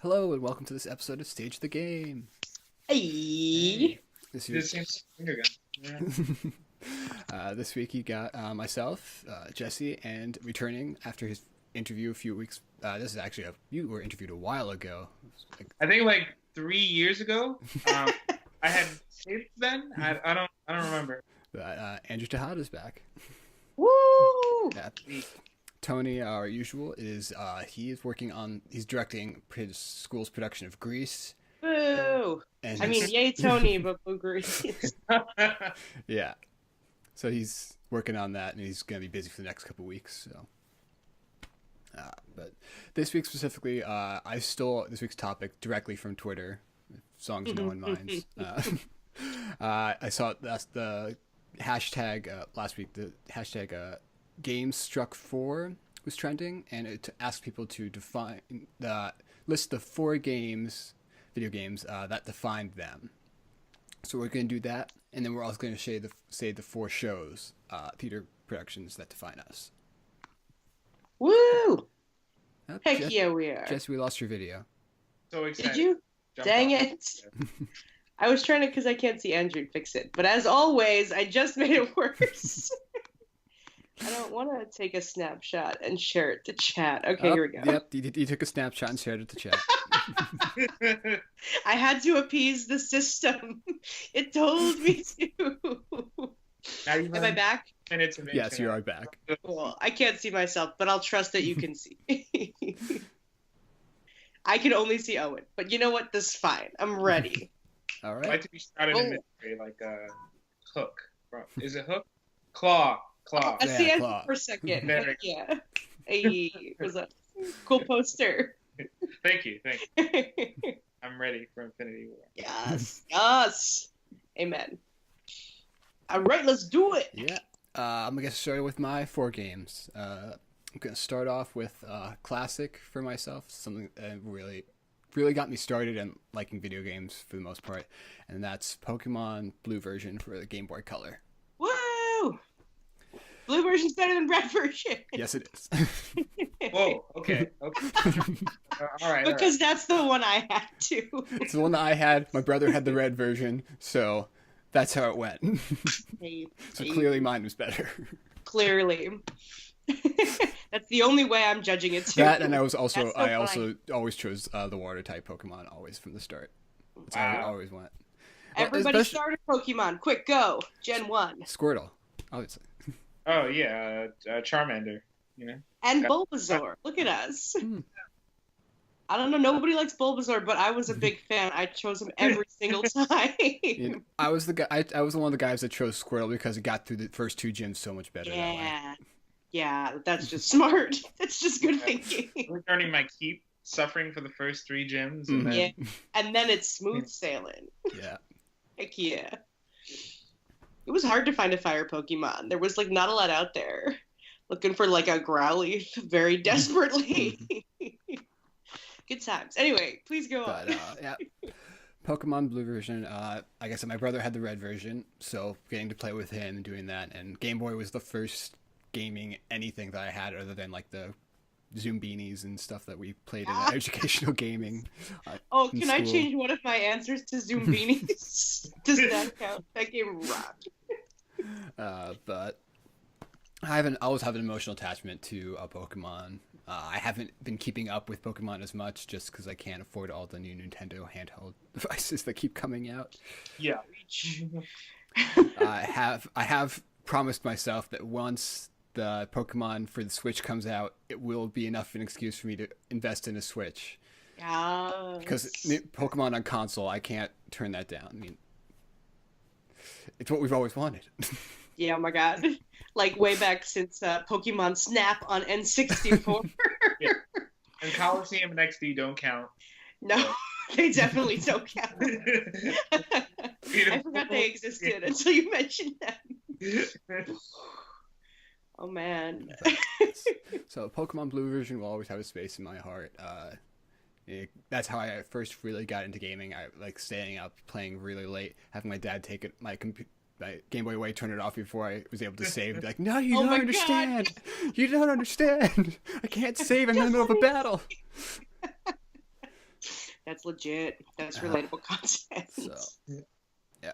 Hello and welcome to this episode of Stage the Game. Hey. This This week, seems again. Yeah. this week you got myself, Jessie, and returning after his interview a few weeks. This is actually you were interviewed a while ago. Like, I think like 3 years ago. I had kids then. I don't remember. Andrew Tejada is back. Woo! Yeah. Tony, our usual, is he's directing his school's production of Grease. Boo! And I mean, yay, Tony, but boo Grease. yeah. So he's working on that, and he's going to be busy for the next couple of weeks. So, but this week specifically, I stole this week's topic directly from Twitter. Songs no one minds. I saw that's the hashtag last week. The hashtag games struck 4 was trending, and it asked people to list the 4 video games that defined them. So we're going to do that, and then we're also going to say the 4 shows, theater productions that define us. Woo! Heck Jess, yeah, we are. Jesse, we lost your video. So excited. Did you? Jump Dang off. it. I was trying to, because I can't see Andrew, fix it. But as always, I just made it worse. I don't want to take a snapshot and share it to chat. Okay, here we go. Yep, you took a snapshot and shared it to chat. I had to appease the system. It told me to. Now you've Am I had back? minutes of Yes, you internet. are back. Cool. I can't see myself, but I'll trust that you can see. I can only see Owen, but you know what? This is fine. I'm ready. All I right. like to be shouted in Oh. military like a hook. Is it hook? Claw. I Yeah, see it claw. for a second. There Heck yeah. Hey, was a cool poster. Thank you. I'm ready for Infinity War. Yes. Amen. All right, let's do it. Yeah. I'm going to get started with my 4 games. I'm going to start off with classic for myself, something that really got me started in liking video games for the most part, and that's Pokemon Blue version for the Game Boy Color. Woo! Blue version's better than red version. Yes, it is. Whoa. Okay. All right. Because that's the one I had too. It's the one that I had. My brother had the red version, so that's how it went. So clearly mine was better. Clearly. That's the only way I'm judging it too. That, and I That's so also always chose the water type Pokemon always from the start. That's how I Wow. always went. Well, Everybody especially- started Pokemon. Quick, go. Gen 1. Squirtle, obviously. Oh yeah, Charmander. You know. And Bulbasaur. Look at us. Hmm. I don't know. Nobody likes Bulbasaur, but I was a big fan. I chose him every single time. You know, I was the guy. I was one of the guys that chose Squirtle because it got through the first 2 gyms so much better. That way. Yeah. Yeah, that's just smart. That's just good thinking. Returning my keep, suffering for the first 3 gyms, and Mhm. then Yeah. And then it's smooth sailing. Yeah. Heck yeah. It was hard to find a fire Pokemon. There was like not a lot out there. Looking for like a Growlithe very desperately. Good times. Anyway, please go on. But yeah, Pokemon Blue version. Like I said, my brother had the red version, so getting to play with him and doing that, and Game Boy was the first gaming anything that I had other than like the Zoom beanies and stuff that we played in educational gaming. Oh, in can I school. change one of my answers to Zoom Beanies? Does that count? That game rocked. But I always have an emotional attachment to Pokemon. I haven't been keeping up with Pokemon as much just because I can't afford all the new Nintendo handheld devices that keep coming out. yeah. I have promised myself that once the Pokemon for the Switch comes out, it will be enough of an excuse for me to invest in a Switch. Yeah. Because Pokemon on console, I can't turn that down. I mean, it's what we've always wanted. Yeah, oh my god. Like way back since Pokemon Snap on N64. And Coliseum and XD don't count. No, they definitely don't count. I forgot they existed until you mentioned them. Oh man. So Pokemon Blue version will always have a space in my heart. That's how I first really got into gaming. I like staying up, playing really late, having my dad take my Game Boy away, turn it off before I was able to save. Be like, no, you Oh don't my understand. You don't understand. I can't save. I'm in the middle of a battle. That's legit. That's relatable content. So, yeah.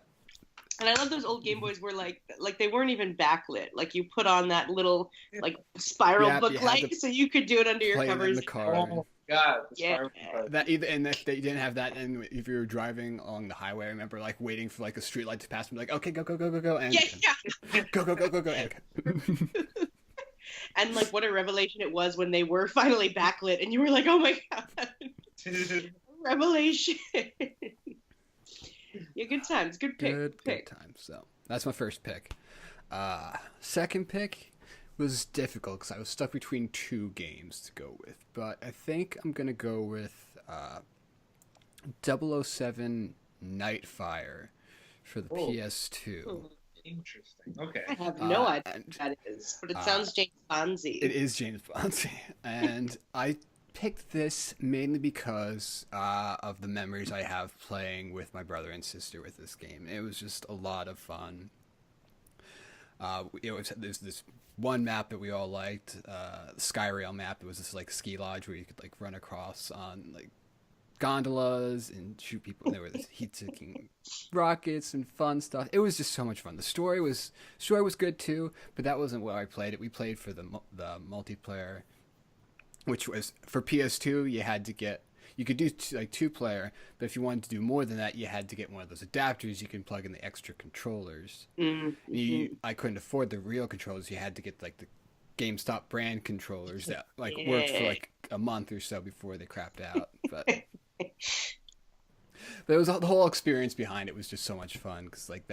And I love those old Game Boys where like they weren't even backlit. Like you put on that little like spiral Yeah, you book had light to so you could do it under your play it in covers. the car. Oh God, the Yeah. Spiral Card. That either, and if they didn't have that, and if you were driving along the highway, I remember like waiting for like a street light to pass, and be like, okay, go, and Yeah. go, and And like what a revelation it was when they were finally backlit and you were like, oh my god. Revelation. Yeah, good times. Good pick. good times. So that's my first pick. Second pick was difficult because I was stuck between two games to go with, but I think I'm gonna go with 007 Nightfire for the PS2. Interesting. Okay. I have no idea and- what that is, but it sounds James Bondsy. It is James Bond, and I picked this mainly because of the memories I have playing with my brother and sister with this game. It was just a lot of fun. There's this one map that we all liked, the Skyrail map. It was this like ski lodge where you could like run across on like gondolas and shoot people. And there were this heat-seeking rockets and fun stuff. It was just so much fun. The story was good too, but that wasn't where I played it. We played for the multiplayer, which was for PS2. You could do two player, but if you wanted to do more than that, you had to get one of those adapters you can plug in the extra controllers. Mm-hmm. I couldn't afford the real controllers. You had to get like the GameStop brand controllers that like worked for like a month or so before they crapped out. But it was the whole experience behind it was just so much fun because like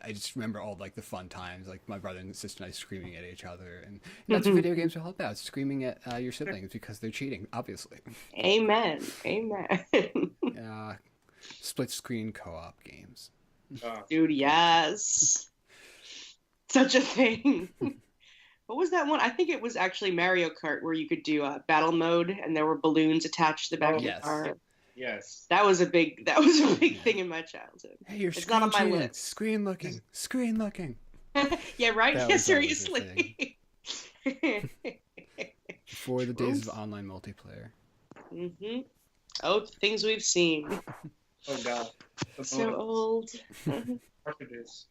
I just remember all like the fun times, like my brother and sister and I screaming at each other, and that's what video games are all about: screaming at your siblings because they're cheating, obviously. Amen. Split screen co-op games. Dude, yes. Such a thing. What was that one? I think it was actually Mario Kart where you could do battle mode and there were balloons attached to the back of the car. Yes. That was a big thing in my childhood. Hey, you're It's not on my cheating. list. Screen looking. Yeah, right? That Yeah, was always a seriously. Before the days of online multiplayer. Mm-hmm. Oh, the things we've seen. Oh God. So old. Cartridges.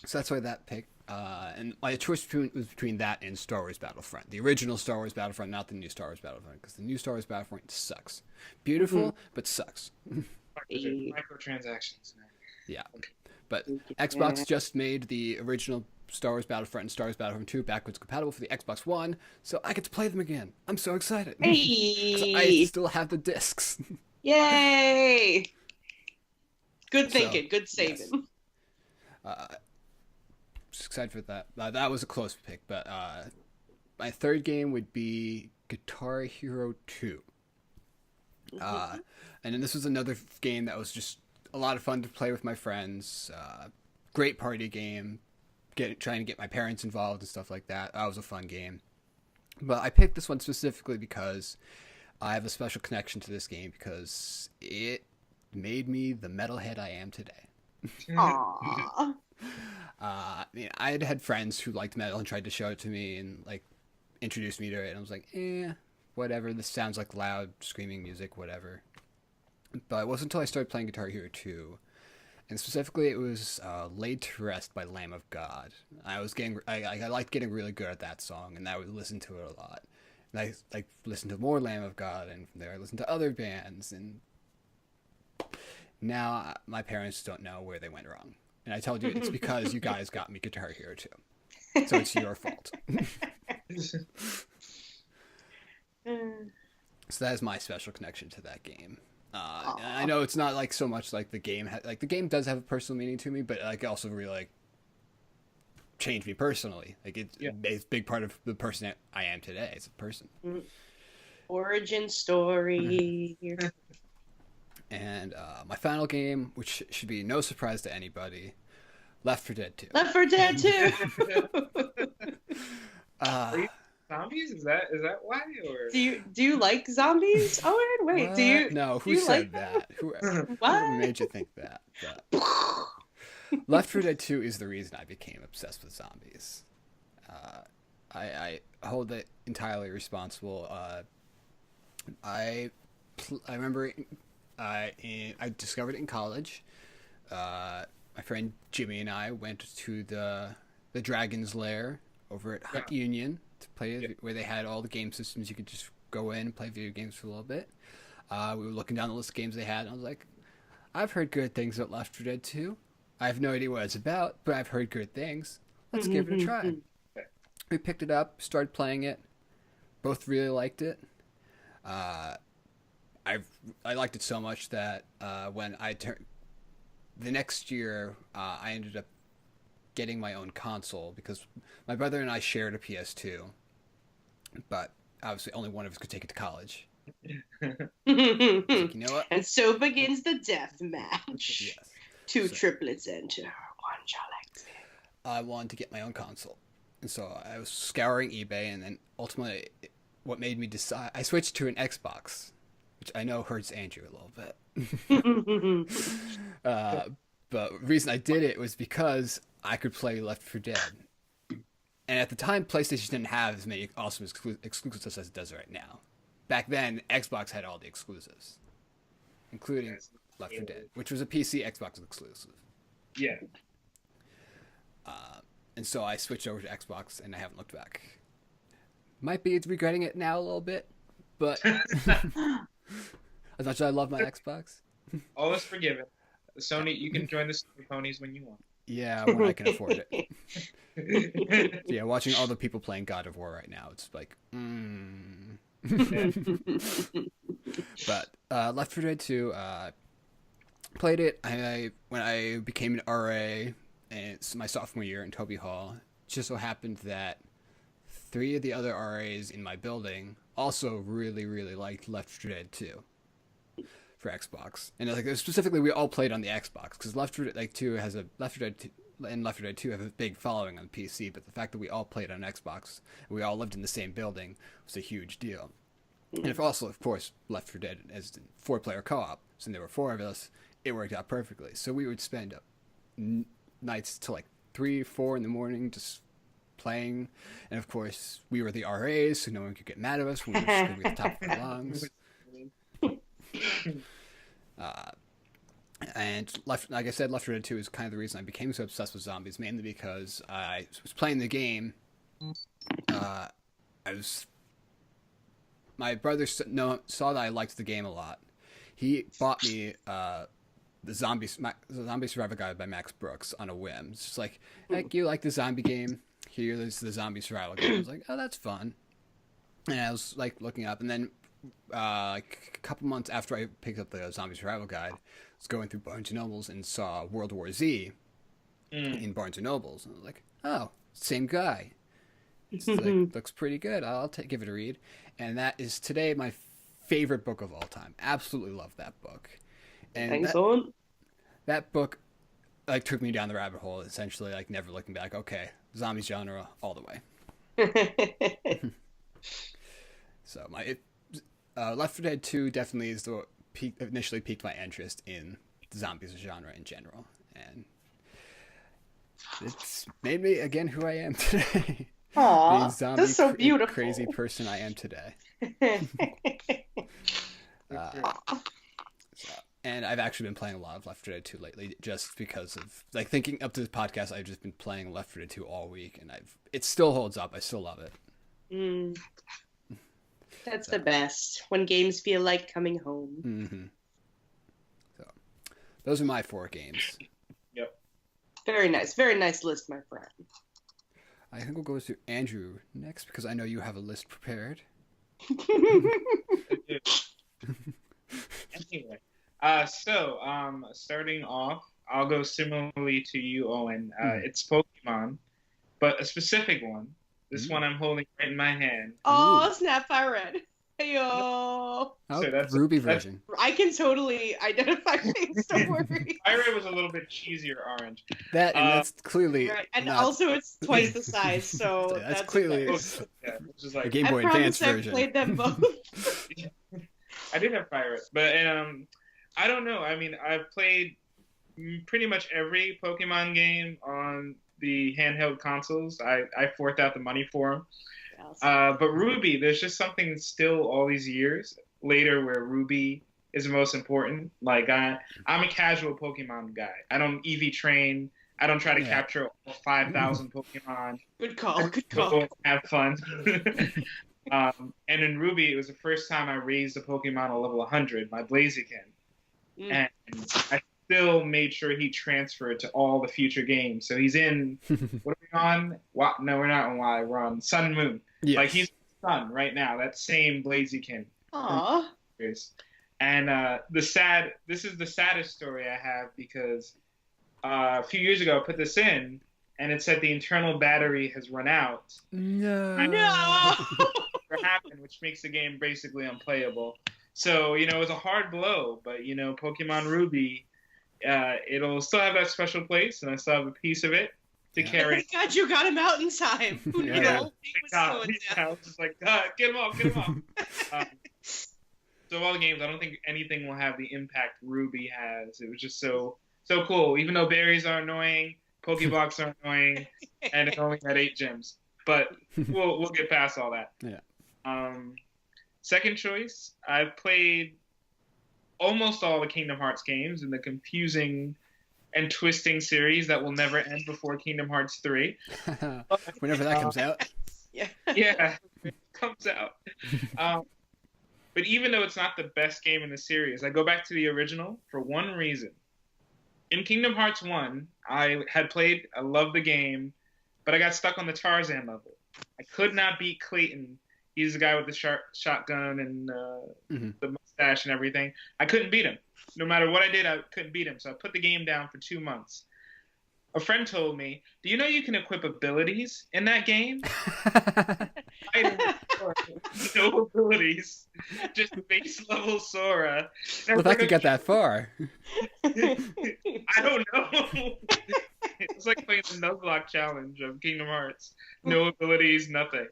So that's why that pick. And my choice was between that and Star Wars Battlefront. The original Star Wars Battlefront, not the new Star Wars Battlefront, because the new Star Wars Battlefront sucks. Beautiful, but sucks. Microtransactions. Yeah. But Xbox just made the original Star Wars Battlefront and Star Wars Battlefront 2 backwards compatible for the Xbox One, so I get to play them again. I'm so excited. Hey! I still have the discs. Yay! Good thinking. Good saving. Yes. Just excited for that. That was a close pick, but my third game would be Guitar Hero 2. And then this was another game that was just a lot of fun to play with my friends. Great party game. Trying to get my parents involved and stuff like that. That was a fun game. But I picked this one specifically because I have a special connection to this game because it made me the metalhead I am today. Aww. I had friends who liked metal and tried to show it to me and like introduced me to it, and I was like, whatever. This sounds like loud screaming music, whatever. But it wasn't until I started playing Guitar Hero 2, and specifically it was "Laid to Rest" by Lamb of God. I liked getting really good at that song, and I would listen to it a lot. And I like listened to more Lamb of God, and from there I listened to other bands, and now my parents don't know where they went wrong. And I told you it's because you guys got me Guitar Hero 2. So it's your fault. So that is my special connection to that game. And I know it's not like so much like the game. The game does have a personal meaning to me, but like it also really like changed me personally. Like it's a big part of the person that I am today as a person. Origin story. And my final game, which should be no surprise to anybody, Left 4 Dead 2. Left 4 Dead 2. Zombies? Is that why? Or Do you like zombies? Owen, wait. What? Do you? No, who you said like that? Who What? made you think that? But Left 4 Dead 2 is the reason I became obsessed with zombies. I hold it entirely responsible. I remember I discovered it in college. My friend Jimmy and I went to the Dragon's Lair over at Hunt Union to play, where they had all the game systems. You could just go in and play video games for a little bit. We were looking down the list of games they had, and I was like, I've heard good things about Left 4 Dead 2. I have no idea what it's about, but I've heard good things. Let's give it a try. We picked it up, started playing it. Both really liked it. I liked it so much that when I turned the next year, I ended up getting my own console because my brother and I shared a PS2, but obviously only one of us could take it to college. Like, you know what? And so begins the death match. Yes. Two triplets enter, one shall exit. I wanted to get my own console, and so I was scouring eBay, and then ultimately, what made me decide, I switched to an Xbox, which I know hurts Andrew a little bit. But the reason I did it was because I could play Left 4 Dead. And at the time, PlayStation didn't have as many awesome exclusives as it does right now. Back then, Xbox had all the exclusives, including Left 4 Dead, which was a PC Xbox exclusive. Yeah. And so I switched over to Xbox, and I haven't looked back. Might be regretting it now a little bit, but as much as I love my Xbox. All is forgiven. Sony, you can join the Sony ponies when you want. Yeah, when I can afford it. Yeah, watching all the people playing God of War right now, it's like, But Left 4 Dead 2, played it when I became an RA, and it's my sophomore year in Toby Hall. It just so happened that 3 of the other RAs in my building also really, really liked Left 4 Dead 2 for Xbox. And like specifically, we all played on the Xbox because Left 4 Dead 2 has a Left 4 Dead 2 and Left 4 Dead 2 have a big following on PC. But the fact that we all played on Xbox and we all lived in the same building was a huge deal. And if also, of course, Left 4 Dead as a 4-player co-op, so there were 4 of us, it worked out perfectly. So we would spend nights till like 3, 4 in the morning just playing. And of course, we were the RAs, so no one could get mad at us when we were screaming at the top of our lungs. And like I said, Left 4 Dead 2 is kind of the reason I became so obsessed with zombies, mainly because I was playing the game. My brother saw that I liked the game a lot. He bought me the Zombie Survival Guide by Max Brooks on a whim. It's just like, you like the zombie game? Here's the Zombie Survival Guide. I was like, oh, that's fun. And I was like looking up, and then like a couple months after I picked up the Zombie Survival Guide, I was going through Barnes & Nobles and saw World War Z in Barnes & Nobles. And I was like, oh, same guy. It's like, looks pretty good. I'll give it a read. And that is today my favorite book of all time. Absolutely love that book. And Thanks, Owen. That book like took me down the rabbit hole, essentially, like never looking back. Okay, zombie genre all the way. So my Left 4 Dead 2 definitely is the initially piqued my interest in the zombies genre in general, and it's made me again who I am today. Aww, the zombie that's so beautiful. Crazy person I am today. And I've actually been playing a lot of Left 4 Dead 2 lately, just because of like thinking up to this podcast. I've just been playing Left 4 Dead 2 all week, and it still holds up. I still love it. That's the best when games feel like coming home. Mm-hmm. So, those are my 4 games. Yep. Very nice list, my friend. I think we'll go to Andrew next because I know you have a list prepared. Anyway, so starting off, I'll go similarly to you, Owen. It's Pokemon, but a specific one. This one I'm holding right in my hand. Oh, snap! I read. Heyo. Oh, So that's Ruby version. I can totally identify things. Don't worry. Fire was a little bit cheesier orange. That's clearly Right, and not... also it's twice the size, so that's clearly okay. Yeah, which is like a Game Boy I Advance promise I've version. played them both. I did have Fire, but I don't know. I mean, I've played pretty much every Pokemon game on the handheld consoles. I forked out the money for them. But Ruby, there's just something still all these years later where Ruby is the most important. Like I'm a casual Pokemon guy. I don't EV train. I don't try to capture all 5,000 Pokemon. Good call. Good Go call. and have fun. And in Ruby, it was the first time I raised a Pokemon to level 100, my Blaziken. And I still made sure he transferred to all the future games. So he's in, what are we on? No, we're not on Y. We're on Sun and Moon. Yes. Like, he's Sun right now, that same Blaziken. Aww. And this is the saddest story I have because a few years ago I put this in, and it said the internal battery has run out. No. What happened, which makes the game basically unplayable. So, it was a hard blow, but, Pokemon Ruby, it'll still have that special place, and I still have a piece of it to carry. Thank God you got him out in time. Who knew the whole thing was going down? I was just like, get him off. So of all the games, I don't think anything will have the impact Ruby has. It was just so cool. Even though berries are annoying, Pokeblocks are annoying, and it only had 8 gyms. But we'll get past all that. Yeah. Second choice, I've played almost all the Kingdom Hearts games in the confusing and twisting series that will never end before Kingdom Hearts 3. Whenever that comes out. Yeah. Yeah, it comes out. But even though it's not the best game in the series, I go back to the original for one reason. In Kingdom Hearts 1, I loved the game, but I got stuck on the Tarzan level. I could not beat Clayton. He's the guy with the shotgun and the mustache and everything. I couldn't beat him. No matter what I did, I couldn't beat him. So I put the game down for 2 months. A friend told me, do you know you can equip abilities in that game? No abilities. Just base level Sora. Well, if I could get that far. I don't know. It's like playing the Nuzlocke challenge of Kingdom Hearts. No abilities, nothing.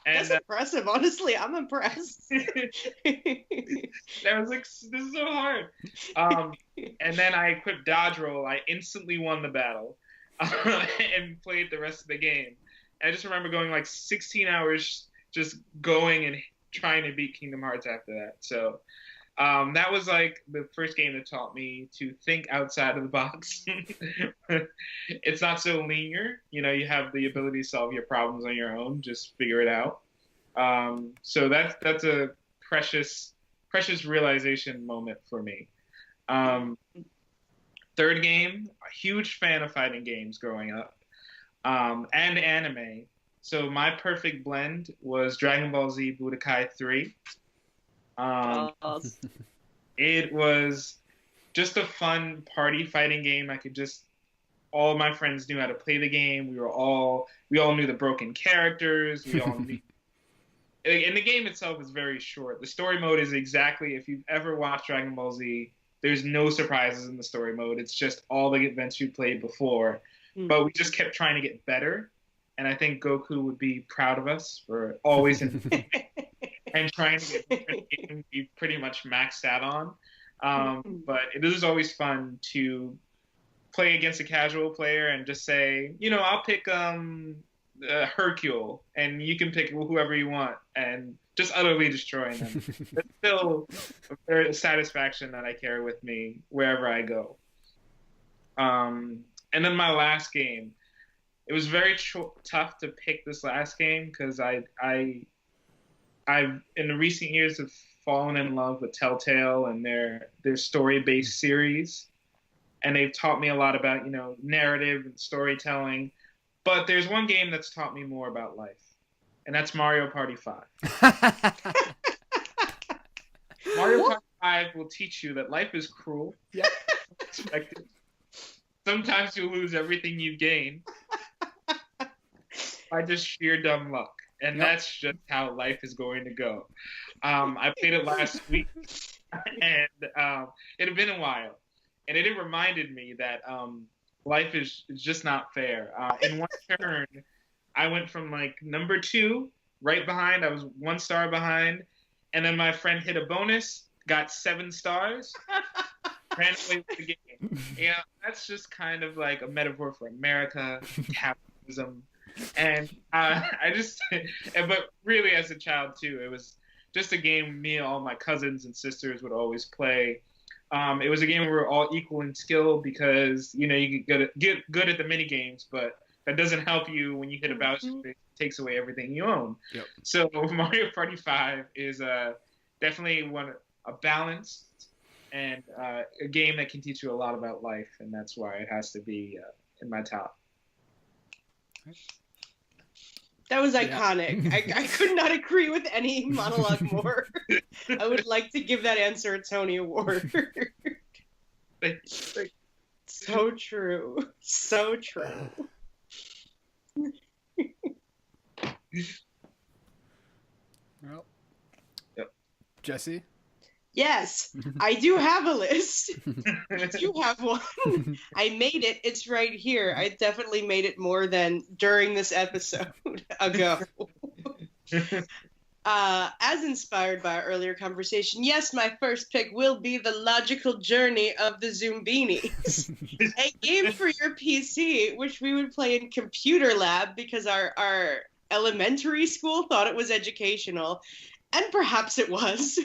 And, that's impressive, honestly. I'm impressed. I was like, this is so hard. And then I equipped Dodge Roll. I instantly won the battle and played the rest of the game. And I just remember going like 16 hours just going and trying to beat Kingdom Hearts after that. So that was like the first game that taught me to think outside of the box. It's not so linear. You have the ability to solve your problems on your own. Just figure it out. So that's a precious realization moment for me. Third game, a huge fan of fighting games growing up, and anime. So my perfect blend was Dragon Ball Z Budokai 3. It was just a fun party fighting game. All of my friends knew how to play the game. We all knew the broken characters. We all knew. And the game itself is very short. The story mode is exactly, if you've ever watched Dragon Ball Z, there's no surprises in the story mode. It's just all the events you played before. But we just kept trying to get better. And I think Goku would be proud of us for always and trying to get different games we pretty much maxed out on. But it is always fun to play against a casual player and just say, I'll pick Hercule, and you can pick whoever you want, and just utterly destroying them. It's still a satisfaction that I carry with me wherever I go. And then my last game. It was very tough to pick this last game because I've in the recent years have fallen in love with Telltale and their story-based series, and they've taught me a lot about narrative and storytelling. But there's one game that's taught me more about life, and that's Mario Party 5. Mario Party 5 will teach you that life is cruel. Yep. Unexpected. Sometimes you'll lose everything you gain by just sheer dumb luck. And that's just how life is going to go. I played it last week, and it had been a while. And it reminded me that life is just not fair. In one turn, I went from like number 2, right behind. I was 1 star behind. And then my friend hit a bonus, got 7 stars, ran away with the game. That's just kind of like a metaphor for America, capitalism. And but really as a child too, it was just a game me and all my cousins and sisters would always play. It was a game where we were all equal in skill because, you can get good at the mini games, but that doesn't help you when you hit a Bowser. It takes away everything you own. Yep. So Mario Party 5 is definitely a balanced and a game that can teach you a lot about life, and that's why it has to be in my top. That was iconic. Yeah. I could not agree with any monologue more. I would like to give that answer a Tony Award. So true. So true. Well, yep. Jessie? Yes, I do have a list. I do have one. I made it. It's right here. I definitely made it more than during this episode ago. As inspired by our earlier conversation, yes, my first pick will be The Logical Journey of the Zoombinis, a game for your PC, which we would play in computer lab because our elementary school thought it was educational. And perhaps it was.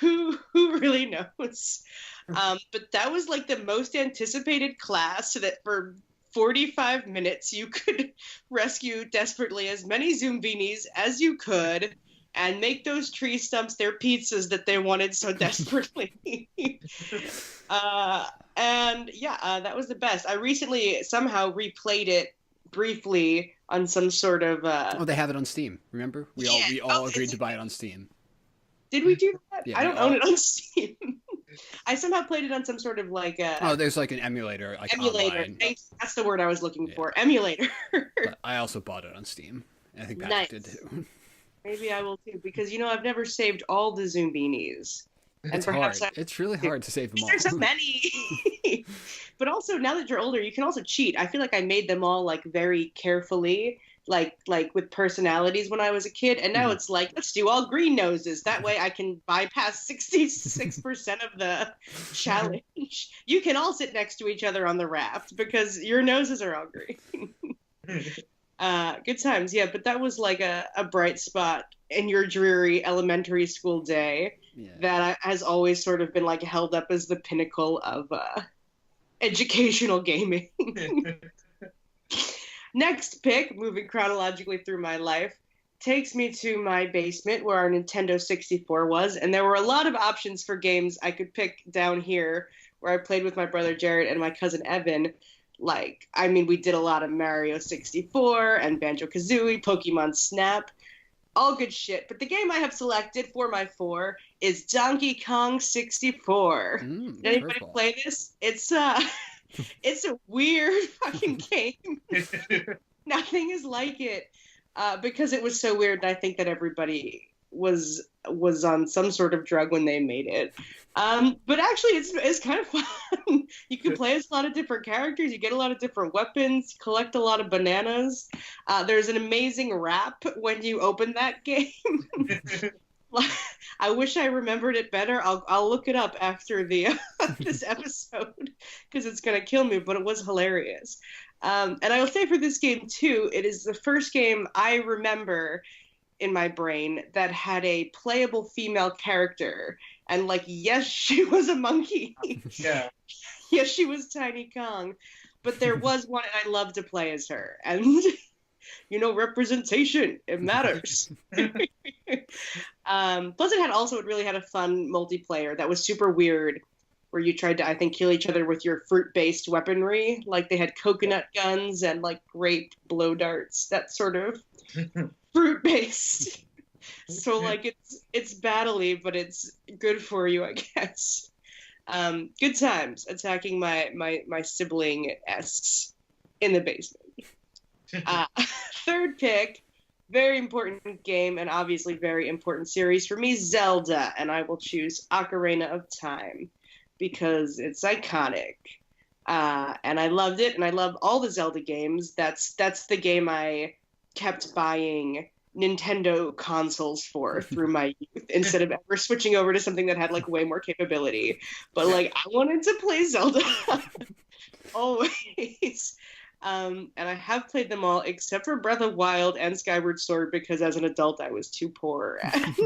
Who really knows? But that was like the most anticipated class, so that for 45 minutes you could rescue desperately as many Zoombinis as you could and make those tree stumps their pizzas that they wanted so desperately. That was the best. I recently somehow replayed it briefly on some sort of they have it on Steam, remember? We all agreed to buy it on Steam. Did we do that? Yeah, I don't own it on Steam. I somehow played it on some sort of there's like an emulator, online. That's the word I was looking for. Emulator. But I also bought it on Steam. I think Patrick did too. Maybe I will too, because I've never saved all the Zoombinis. It's hard. It's really hard to save them all. There's so many. But also, now that you're older, you can also cheat. I feel like I made them all very carefully, like with personalities when I was a kid, and now it's like, let's do all green noses. That way I can bypass 66% of the challenge. You can all sit next to each other on the raft because your noses are all green. Good times, yeah. But that was like a bright spot in your dreary elementary school day. Yeah. That has always sort of been held up as the pinnacle of educational gaming. Next pick, moving chronologically through my life, takes me to my basement where our Nintendo 64 was, and there were a lot of options for games I could pick down here where I played with my brother Jared and my cousin Evan. We did a lot of Mario 64 and Banjo-Kazooie, Pokemon Snap, all good shit. But the game I have selected for my 4 is Donkey Kong 64. Did anybody play this? It's a weird fucking game. Nothing is like it because it was so weird. And I think that everybody was on some sort of drug when they made it. But actually, it's kind of fun. You can play as a lot of different characters. You get a lot of different weapons. Collect a lot of bananas. There's an amazing rap when you open that game. I wish I remembered it better. I'll look it up after this episode because it's gonna kill me. But it was hilarious. And I will say for this game too, it is the first game I remember in my brain that had a playable female character. And yes, she was a monkey. Yeah. Yes, she was Tiny Kong. But there was one, and I loved to play as her. And, representation, it matters. Plus, it really had a fun multiplayer that was super weird, where you tried to, I think, kill each other with your fruit-based weaponry. They had coconut guns and, grape blow darts, that sort of fruit-based. So it's battle-y, but it's good for you, I guess. Good times attacking my sibling-esques in the basement. Third pick, very important game and obviously very important series for me, Zelda, and I will choose Ocarina of Time because it's iconic. And I loved it, and I love all the Zelda games. That's the game I kept buying Nintendo consoles for through my youth instead of ever switching over to something that had way more capability. But I wanted to play Zelda always. And I have played them all except for Breath of Wild and Skyward Sword because as an adult I was too poor and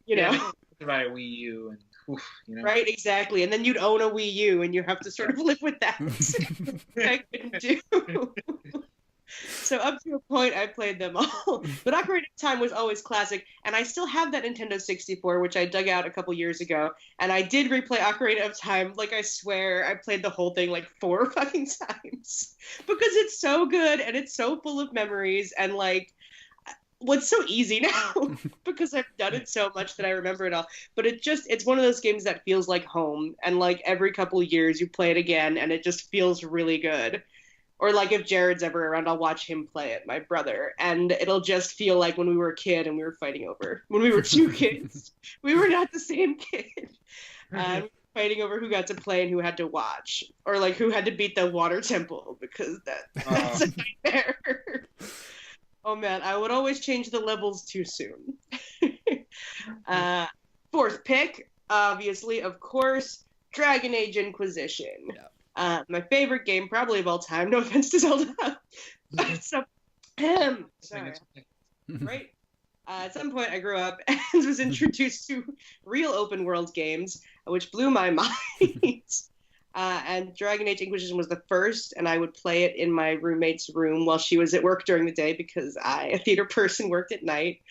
you know? Yeah, to buy a Wii U and oof, Right, exactly. And then you'd own a Wii U and you have to sort of live with that. I couldn't do. So up to a point, I played them all. But Ocarina of Time was always classic, and I still have that Nintendo 64, which I dug out a couple years ago. And I did replay Ocarina of Time. Like, I swear, I played the whole thing like 4 fucking times because it's so good and it's so full of memories. And like, what's so easy now because I've done it so much that I remember it all. But it's one of those games that feels like home, and like every couple of years you play it again, and it just feels really good. Or like if Jared's ever around, I'll watch him play it, my brother, and it'll just feel like when we were a kid and we were fighting over when we were 2 kids. We were not the same kid. Fighting over who got to play and who had to watch, or like who had to beat the water temple because that's a nightmare. Oh man, I would always change the levels too soon. 4th pick, obviously, of course, Dragon Age Inquisition. Yeah. My favorite game, probably of all time. No offense to Zelda. So, sorry. Right? At some point, I grew up and was introduced to real open world games, which blew my mind. And Dragon Age Inquisition was the first, and I would play it in my roommate's room while she was at work during the day because I, a theater person, worked at night.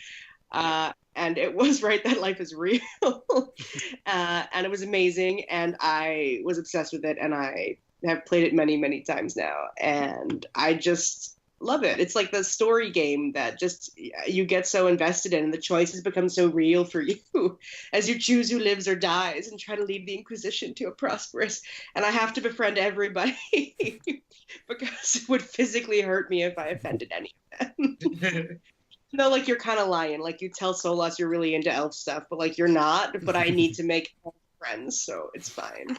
And it was right that life is real. And it was amazing, and I was obsessed with it, and I have played it many, many times now. And I just love it. It's like the story game that just you get so invested in, and the choices become so real for you as you choose who lives or dies and try to lead the Inquisition to a prosperous. And I have to befriend everybody because it would physically hurt me if I offended any of them. No, like you're kind of lying. Like you tell Solas you're really into elf stuff, but like you're not. But I need to make friends, so it's fine.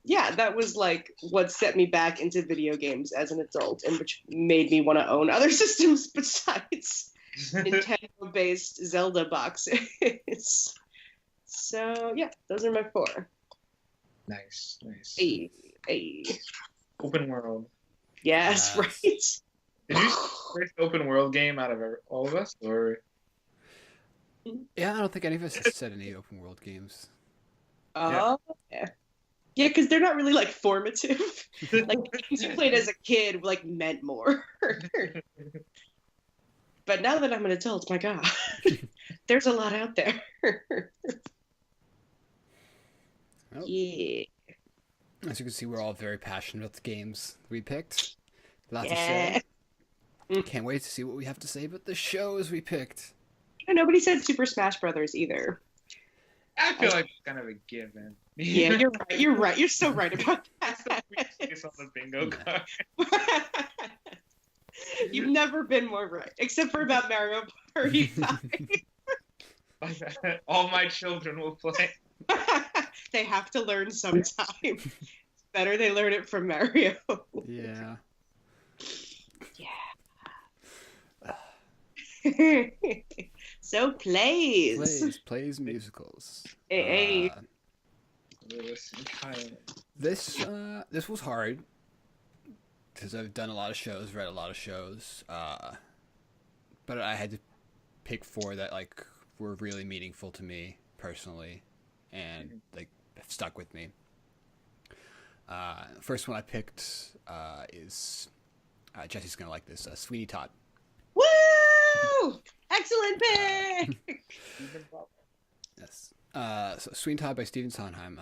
Yeah, that was like what set me back into video games as an adult, and which made me want to own other systems besides Nintendo-based Zelda boxes. So yeah, those are my 4. Nice. Hey. Open world. Yes, right. Did you first open world game out of all of us, or? Yeah, I don't think any of us has said any open world games. Oh, yeah. Yeah, because they're not really like formative. Like games you played as a kid like meant more. But now that I'm an adult, my God, there's a lot out there. Oh. Yeah. As you can see, we're all very passionate about the games we picked. Lots to Yeah. say. Can't wait to see what we have to say about the shows we picked. Nobody said Super Smash Brothers either. I feel like it's kind of a given. Yeah, you're right. You're right. You're so right about that. It's on the bingo card. You've never been more right, except for about Mario Party 5. All my children will play. They have to learn sometime. It's better they learn it from Mario. Yeah. So plays musicals. Hey. This was hard because I've done a lot of shows, read a lot of shows, but I had to pick 4 that like were really meaningful to me personally, and like have stuck with me. First one I picked is Jessie's gonna like this. Sweeney Todd. Woo! Excellent pick. Yes. So Sweeney Todd by Stephen Sondheim.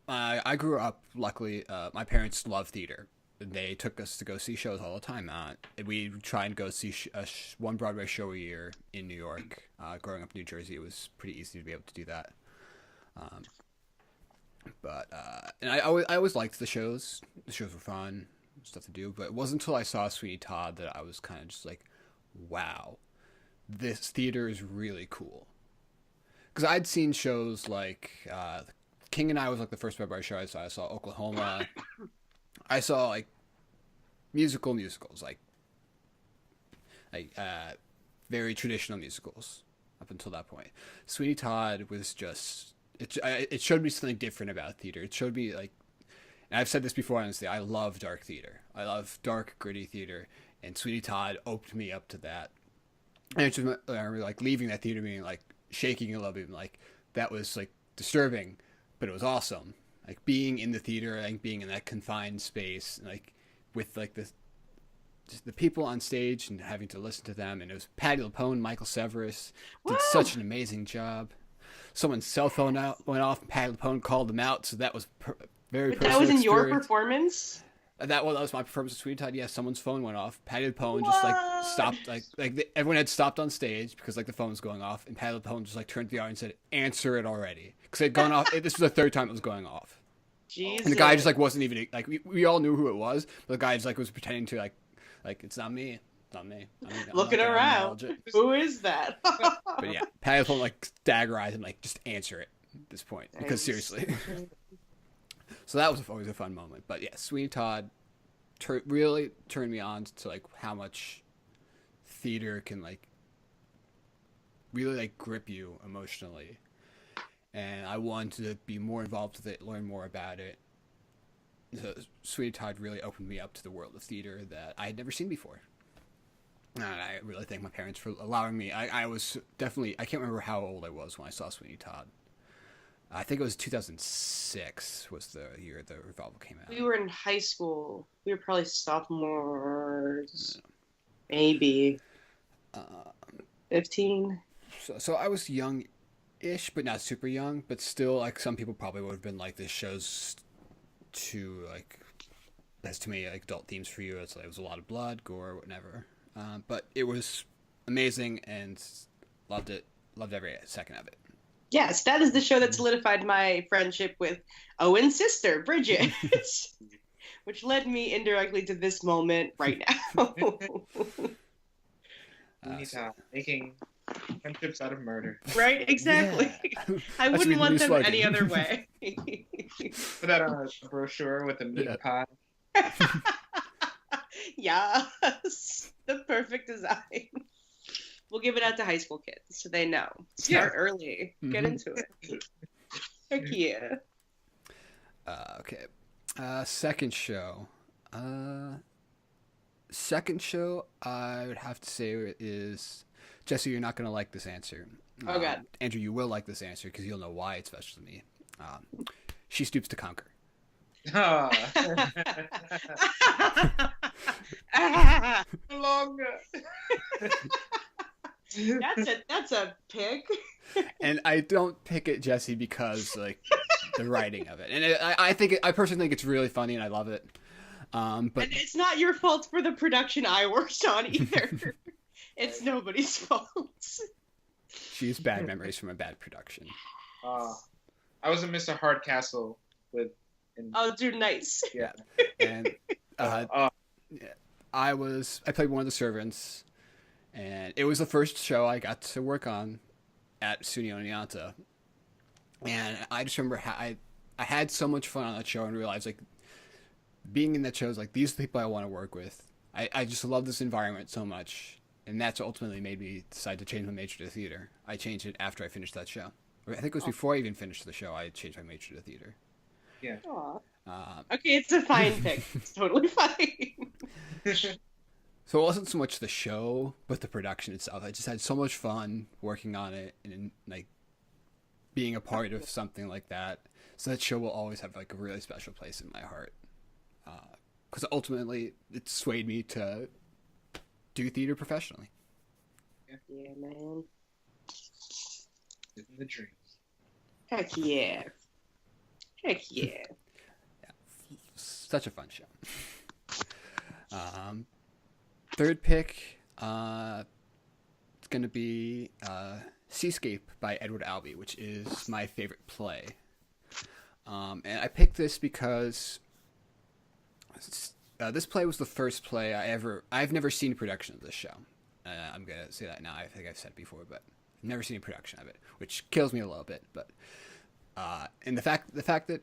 I grew up, luckily, my parents love theater. They took us to go see shows all the time. We try and go see one Broadway show a year in New York. Growing up in New Jersey, it was pretty easy to be able to do that. And I always liked the shows. The shows were fun, stuff to do. But it wasn't until I saw Sweeney Todd that I was kind of just like, wow, this theater is really cool. Because I'd seen shows like King and I was like the first Broadway show I saw. I saw Oklahoma. I saw like musicals, like very traditional musicals up until that point. Sweeney Todd was just it showed me something different about theater. It showed me like, and I've said this before, honestly, I love dark theater. I love dark, gritty theater, and Sweeney Todd opened me up to that. And it's just like leaving that theater being like, shaking a little bit. Like that was like disturbing, but it was awesome. Like being in the theater, like being in that confined space, like with like the people on stage and having to listen to them. And it was Patti LuPone, Michael Severus did such an amazing job. Someone's cell phone went off, and Patti LuPone called them out. So that was very. But that was in your performance. That was my performance of Sweeney Todd. Yeah, someone's phone went off. Patti LuPone just like stopped, everyone had stopped on stage because like the phone was going off, and Patti LuPone just like turned to the audience and said, "Answer it already," because it had gone off. This was the third time it was going off. Jesus. And the guy just like wasn't even like we all knew who it was, but the guy just like was pretending to like it's not me, it's not me. I'm looking around. Who is that? But yeah, Patti LuPone like staggerized and like just answer it at this point because seriously. So that was always a fun moment. But yeah, Sweeney Todd really turned me on to like how much theater can like really like grip you emotionally. And I wanted to be more involved with it, learn more about it. So Sweeney Todd really opened me up to the world of theater that I had never seen before. And I really thank my parents for allowing me. I was definitely, I can't remember how old I was when I saw Sweeney Todd. I think it was 2006 was the year the revival came out. We were in high school. We were probably sophomores. Yeah. Maybe. 15. So I was young-ish, but not super young. But still, like, some people probably would have been like, this show's too, like, has too many, like, adult themes for you. It's like, it was a lot of blood, gore, whatever. But it was amazing and loved it. Loved every second of it. Yes, that is the show that solidified my friendship with Owen's sister, Bridget, which led me indirectly to this moment right now. Making friendships out of murder. Right, exactly. Yeah. I wouldn't want them any other way. Put that on a brochure with a meat pie. Yes, the perfect design. We'll give it out to high school kids so they know. Start early. Get into it. Heck yeah. Okay. Second show. Second show, I would have to say is... Jessie, you're not going to like this answer. Oh, God. Andrew, you will like this answer because you'll know why it's special to me. She Stoops to Conquer. Oh. Longer. That's a pick. And I don't pick it, Jessie, because like the writing of it, and I personally think it's really funny and I love it. But and it's not your fault for the production I worked on either. It's nobody's fault. She has bad memories from a bad production. I was a Mr. Hardcastle with. Oh, dude, nice. Yeah, and I played one of the servants. And it was the first show I got to work on at SUNY Oneonta. And I just remember I had so much fun on that show and realized, like, being in that show is like, these are the people I want to work with. I just love this environment so much. And that's what ultimately made me decide to change my major to theater. I changed it after I finished that show. I think it was before I even finished the show, I changed my major to theater. Yeah. Okay, it's a fine pick. It's totally fine. So it wasn't so much the show, but the production itself. I just had so much fun working on it and like being a part of something like that. So that show will always have like a really special place in my heart. Because ultimately, it swayed me to do theater professionally. Yeah, man. Living the dreams. Heck yeah. Heck yeah. Yeah. Such a fun show. Third pick, it's going to be Seascape by Edward Albee, which is my favorite play. And I picked this because this play was the first play I've never seen a production of this show. I'm going to say that now. I think I've said it before, but I've never seen a production of it, which kills me a little bit. But and the fact that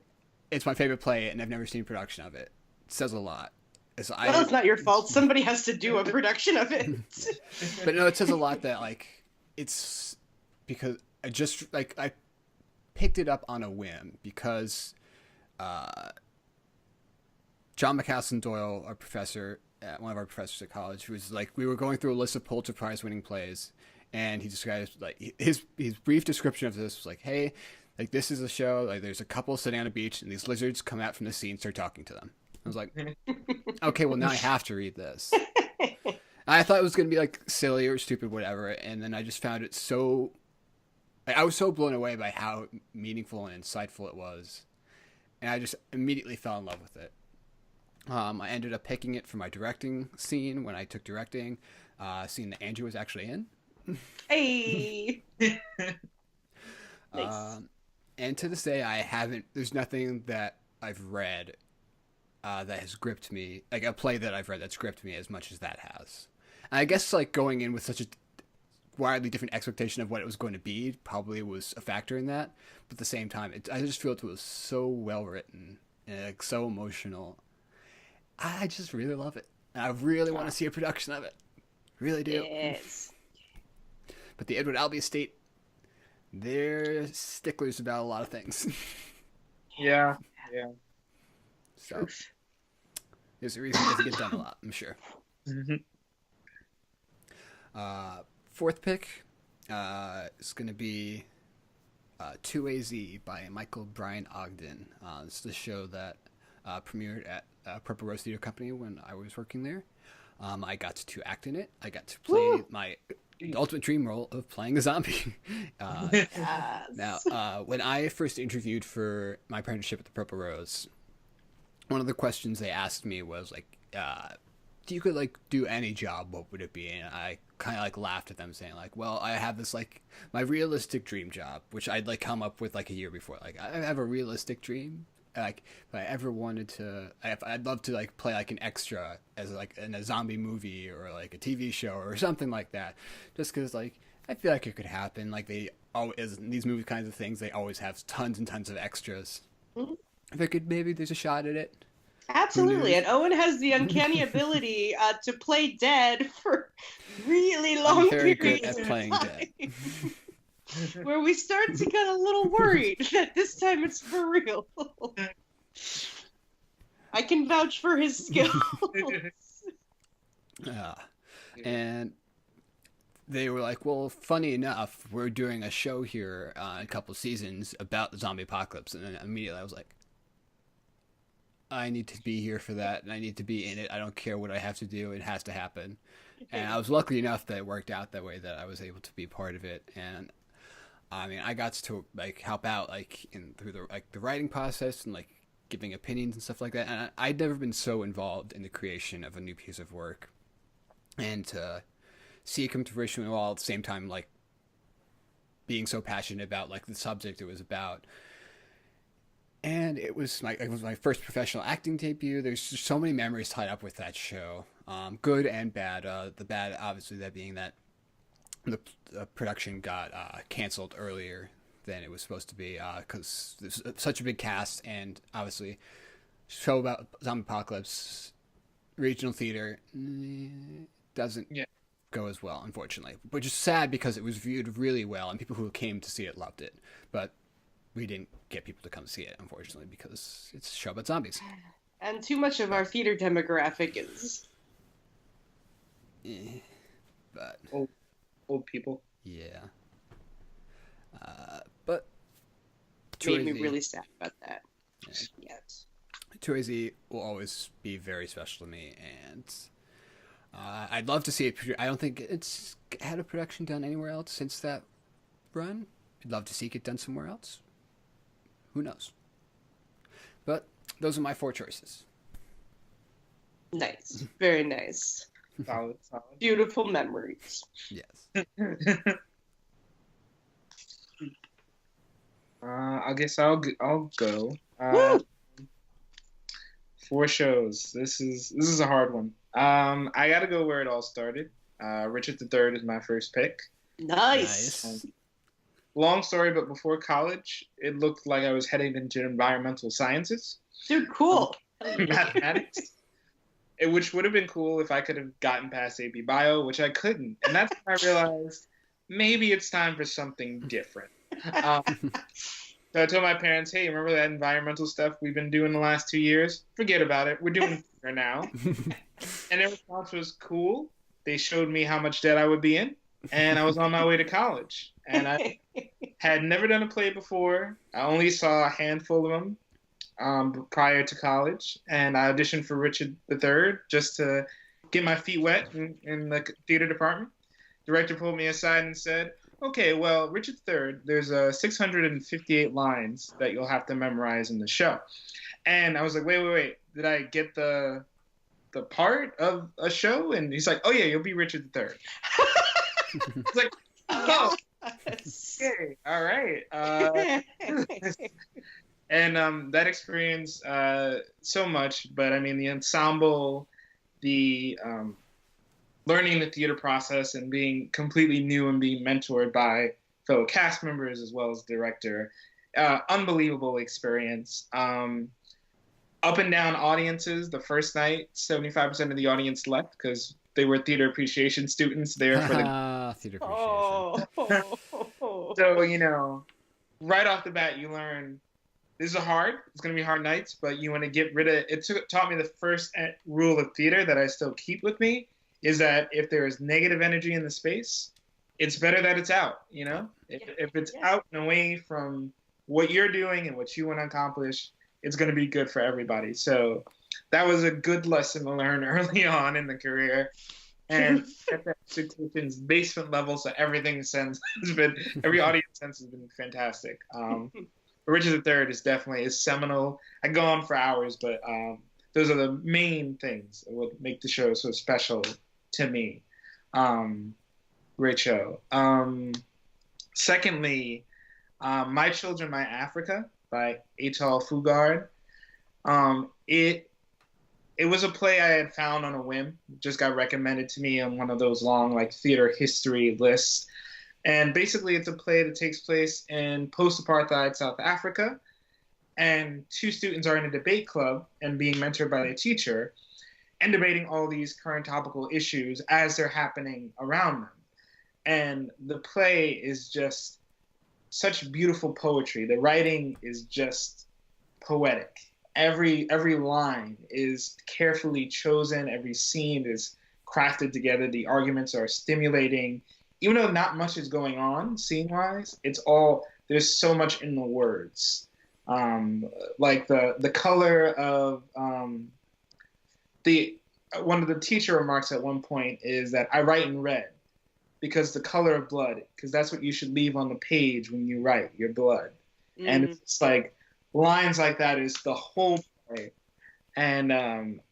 it's my favorite play and I've never seen a production of it says a lot. It's not your fault. Somebody has to do a production of it. But no, it says a lot that like it's because I picked it up on a whim because John McCaslin Doyle, our professor, one of our professors at college, was like, we were going through a list of Pulitzer Prize winning plays, and he describes like his brief description of this was like, hey, like this is a show, like there's a couple sitting on a beach and these lizards come out from the sea and start talking to them. I was like, okay, well now I have to read this. I thought it was going to be like silly or stupid, whatever, and then I just found it so. I was so blown away by how meaningful and insightful it was, and I just immediately fell in love with it. I ended up picking it for my directing scene when I took directing, scene that Andrew was actually in. Hey. Nice. And to this day, there's nothing that I've read that has gripped me, like a play that I've read that's gripped me as much as that has. And I guess like going in with such a wildly different expectation of what it was going to be probably was a factor in that. But at the same time, I just feel it was so well written and like, so emotional. I just really love it. And I really want to see a production of it. Really do. Yes. But the Edward Albee estate, they're sticklers about a lot of things. Yeah. So there's a reason it doesn't get done a lot, I'm sure. Mm-hmm. Fourth pick is going to be 2AZ by Michael Brian Ogden. It's the show that premiered at Purple Rose Theater Company when I was working there. I got to act in it. I got to play my ultimate dream role of playing a zombie. Yes. Now, when I first interviewed for my apprenticeship at the Purple Rose, one of the questions they asked me was like, if you could like do any job, what would it be? And I kind of like laughed at them saying like, well, I have this like my realistic dream job, which I'd like come up with like a year before. Like I have a realistic dream. Like if I ever wanted to, I'd love to like play like an extra as like in a zombie movie or like a TV show or something like that. Just because like I feel like it could happen. Like they always these movie kinds of things, they always have tons and tons of extras. Mm-hmm. If I could, maybe there's a shot at it. Absolutely, and Owen has the uncanny ability to play dead for really long I'm very periods good at of playing time. dead. Where we start to get a little worried that this time it's for real. I can vouch for his skills. And they were like, well, funny enough, we're doing a show here in a couple seasons about the zombie apocalypse. And then immediately I was like, I need to be here for that, and I need to be in it. I don't care what I have to do. It has to happen. And I was lucky enough that it worked out that way, that I was able to be part of it. And I mean, I got to like help out like through the writing process and like giving opinions and stuff like that. And I'd never been so involved in the creation of a new piece of work, and to see it come to fruition while at the same time like being so passionate about like the subject it was about. And it was my first professional acting debut. There's just so many memories tied up with that show, good and bad. The bad, obviously, that being that the production got canceled earlier than it was supposed to be because there's such a big cast, and obviously, show about zombie apocalypse, regional theater doesn't go as well, unfortunately. Which is sad because it was viewed really well, and people who came to see it loved it, but we didn't get people to come see it, unfortunately, because it's a show about zombies. And too much of our theater demographic is... But... Old people. Yeah. But... Made me really sad about that. Yeah. Yes. 2AZ will always be very special to me, and I'd love to see it. I don't think it's had a production done anywhere else since that run. I'd love to see it done somewhere else. Who knows? But those are my 4 choices. Nice. Very nice. Solid. Beautiful memories. Yes. I guess I'll go. 4 shows. This is a hard one. I gotta go where it all started. Richard III is my first pick. Nice. Long story, but before college, it looked like I was heading into environmental sciences. Dude, cool. Mathematics. Which would have been cool if I could have gotten past AP Bio, which I couldn't. And that's when I realized maybe it's time for something different. So I told my parents, hey, remember that environmental stuff we've been doing the last 2 years? Forget about it. We're doing it now. And their response was cool. They showed me how much debt I would be in. and I was on my way to college. And I had never done a play before. I only saw a handful of them prior to college, and I auditioned for Richard III just to get my feet wet in the theater department. Director pulled me aside and said, "Okay, well, Richard III, there's 658 lines that you'll have to memorize in the show." And I was like, wait, did I get the part of a show? And he's like, "Oh yeah, you'll be Richard III." It's like, oh, Yes. okay, all right. And that experience so much, but I mean the ensemble, the learning the theater process, and being completely new and being mentored by fellow cast members as well as director, unbelievable experience. Up and down audiences. The first night, 75% of the audience left because they were theater appreciation students there for the theater appreciation. Oh. So, right off the bat, you learn this is hard. It's going to be hard nights, but you want to get rid of it. Taught me the first rule of theater that I still keep with me is that if there is negative energy in the space, it's better that it's out. If it's out and away from what you're doing and what you want to accomplish, it's going to be good for everybody. So that was a good lesson to learn early on in the career. And at that situation's basement level, so every audience sense has been fantastic. Richard III is seminal. I go on for hours, but those are the main things that would make the show so special to me. Great show. Secondly, My Children, My Africa by Atal Fugard. It was a play I had found on a whim. It just got recommended to me on one of those long theater history lists. And basically it's a play that takes place in post-apartheid South Africa. And two students are in a debate club and being mentored by a teacher and debating all these current topical issues as they're happening around them. And the play is just such beautiful poetry. The writing is just poetic. Every line is carefully chosen. Every scene is crafted together. The arguments are stimulating. Even though not much is going on scene-wise, there's so much in the words. Like the color of one of the teacher remarks at one point is that I write in red because the color of blood, because that's what you should leave on the page when you write, your blood. Mm. And it's like lines like that is the whole play. And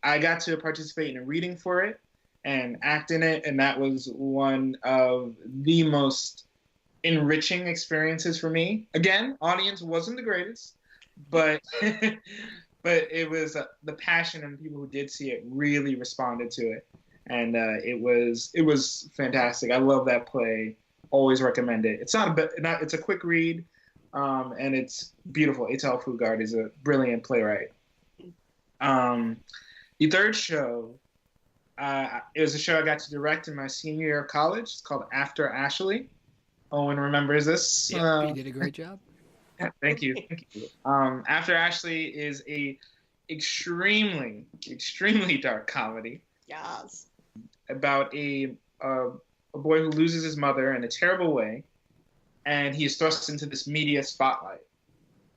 I got to participate in a reading for it and act in it, and that was one of the most enriching experiences for me. Again, audience wasn't the greatest, but but it was the passion, and people who did see it really responded to it, and it was fantastic. I love that play. Always recommend it. It's it's a quick read, and it's beautiful. Atal Fugard is a brilliant playwright. The third show. It was a show I got to direct in my senior year of college. It's called After Ashley. Owen remembers this. Yeah, you did a great job. Thank you. After Ashley is a extremely, extremely dark comedy. Yes. About a boy who loses his mother in a terrible way, and he is thrust into this media spotlight.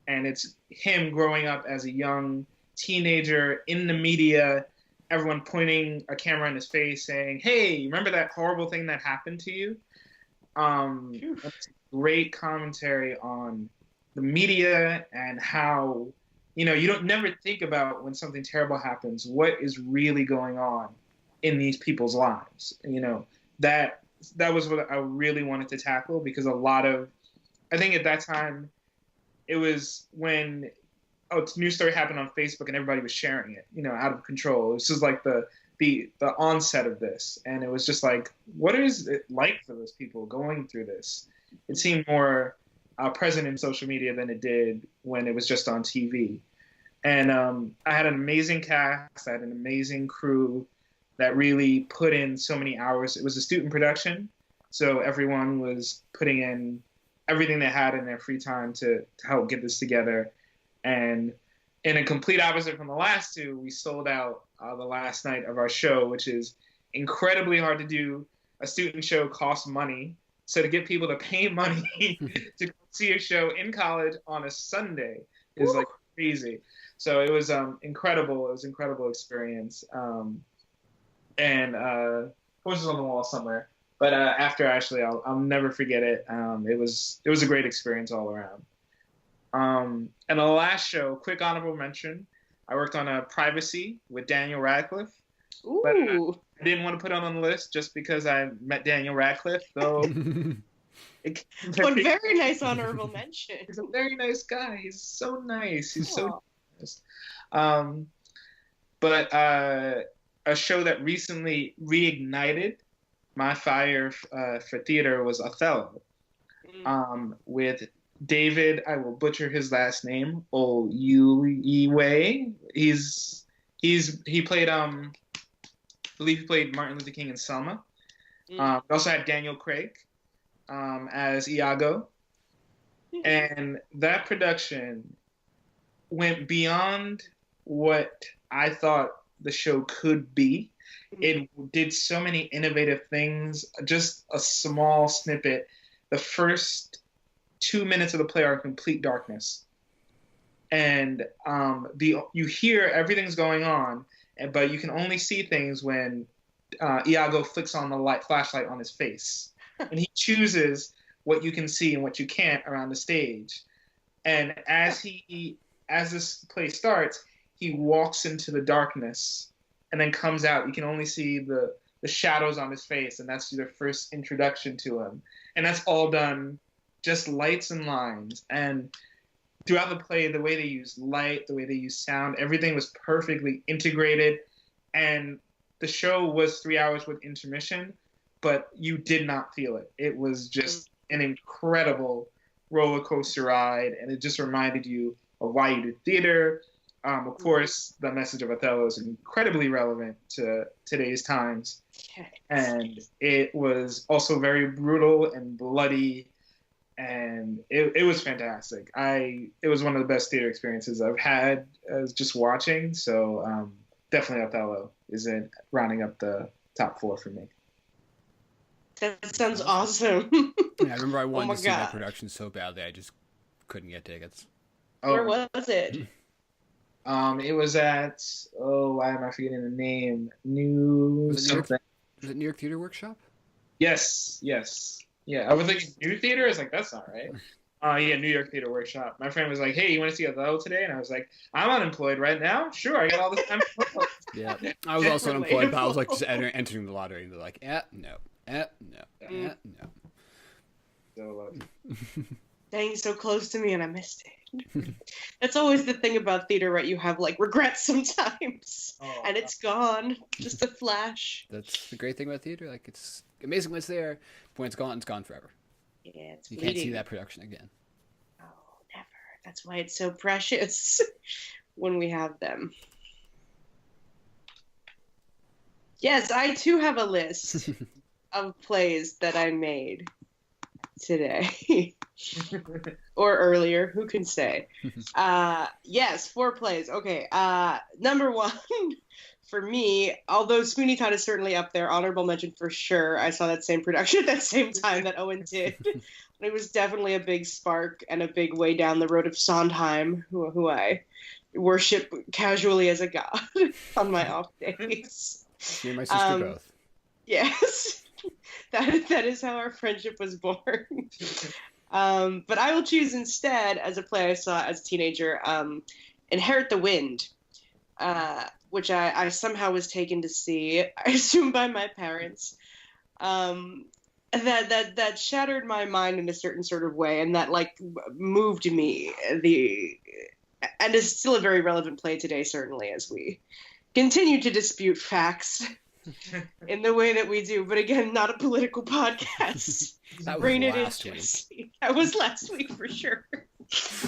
And it's him growing up as a young teenager in the media, everyone pointing a camera in his face saying, "Hey, remember that horrible thing that happened to you?" Great commentary on the media and how, you don't never think about when something terrible happens, what is really going on in these people's lives. That was what I really wanted to tackle, because I think at that time, it was when news story happened on Facebook and everybody was sharing it, out of control. This is like the onset of this. And it was just like, what is it like for those people going through this? It seemed more present in social media than it did when it was just on TV. And I had an amazing cast. I had an amazing crew that really put in so many hours. It was a student production, so everyone was putting in everything they had in their free time to help get this together. And in a complete opposite from the last two, we sold out the last night of our show, which is incredibly hard to do. a student show costs money. So to get people to pay money to see a show in college on a Sunday is like crazy. So it was incredible. It was an incredible experience. And posters on the wall somewhere. But after Ashley, I'll never forget it. It was a great experience all around. And the last show, quick honorable mention. I worked on a Privacy with Daniel Radcliffe. Ooh. But I didn't want to put it on the list just because I met Daniel Radcliffe, though. One very nice honorable mention. He's a very nice guy. He's so nice. He's so nice. But a show that recently reignited my fire for theater was Othello, with David. I will butcher his last name. Oyelowo. He played I believe he played Martin Luther King in Selma. We also had Daniel Craig as Iago. And that production went beyond what I thought the show could be. It did so many innovative things. Just a small snippet. The first 2 minutes of the play are in complete darkness. And you hear everything's going on, but you can only see things when Iago flicks on the flashlight on his face. And he chooses what you can see and what you can't around the stage. And as this play starts, he walks into the darkness and then comes out. You can only see the shadows on his face, and that's your first introduction to him. And that's all done just lights and lines. And throughout the play, the way they use light, the way they use sound, everything was perfectly integrated. And the show was 3 hours with intermission, but you did not feel it. It was just an incredible roller coaster ride, and it just reminded you of why you did theater. Of course, the message of Othello is incredibly relevant to today's times. And it was also very brutal and bloody, and it was fantastic. It was one of the best theater experiences I've had as just watching. So definitely Othello is in rounding up the top 4 for me. That sounds awesome. Yeah, I remember I wanted to see that production so badly, I just couldn't get tickets. Where was it? It was at, why am I forgetting the name? Was it New York Theater Workshop? Yes. Yeah, I was thinking New Theater? I was like, that's not right. Yeah, New York Theater Workshop. My friend was like, hey, you want to see Othello today? And I was like, I'm unemployed right now. Sure, I got all this time. Yeah, I was also unemployed, but I was like just entering the lottery. And they're like, no. So, Dang, so close to me and I missed it. That's always the thing about theater, right? You have like regrets sometimes, and it's gone. Just a flash. That's the great thing about theater. Like, it's amazing when it's there, but when it's gone forever. Yeah, it's you fleeting. can't see that production again. Oh, never. That's why it's so precious when we have them. Yes, I too have a list of plays that I made today. Or earlier, who can say? Yes, 4 plays. Okay, number 1 for me, although Sweeney Todd is certainly up there, honorable mention for sure. I saw that same production at that same time that Owen did. It was definitely a big spark and a big way down the road of Sondheim, who I worship casually as a god on my off days. You and my sister both. Yes, that is how our friendship was born. But I will choose instead, as a play I saw as a teenager, Inherit the Wind, which I somehow was taken to see, I assume by my parents. That shattered my mind in a certain sort of way, and that like moved me. And is still a very relevant play today, certainly, as we continue to dispute facts in the way that we do. But again, not a political podcast. That was Rein it in, last week. Jessie. That was last week for sure.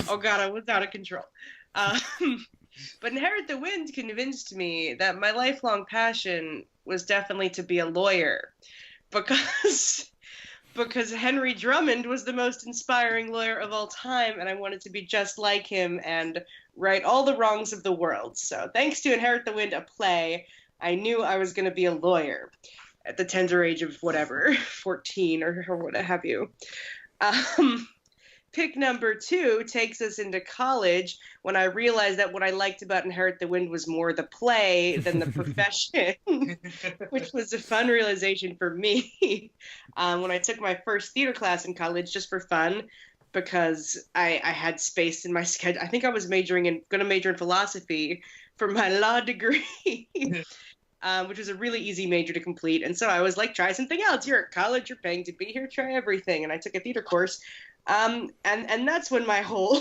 Oh God, I was out of control. But Inherit the Wind convinced me that my lifelong passion was definitely to be a lawyer, because Henry Drummond was the most inspiring lawyer of all time, and I wanted to be just like him and right all the wrongs of the world. So thanks to Inherit the Wind, a play, I knew I was going to be a lawyer. at the tender age of whatever, 14 or what have you. Pick number 2 takes us into college when I realized that what I liked about Inherit the Wind was more the play than the profession, which was a fun realization for me when I took my first theater class in college just for fun, because I had space in my schedule. I think I was going to major in philosophy for my law degree, which was a really easy major to complete. And so I was like, try something else. You're at college, you're paying to be here, try everything. And I took a theater course. And that's when my whole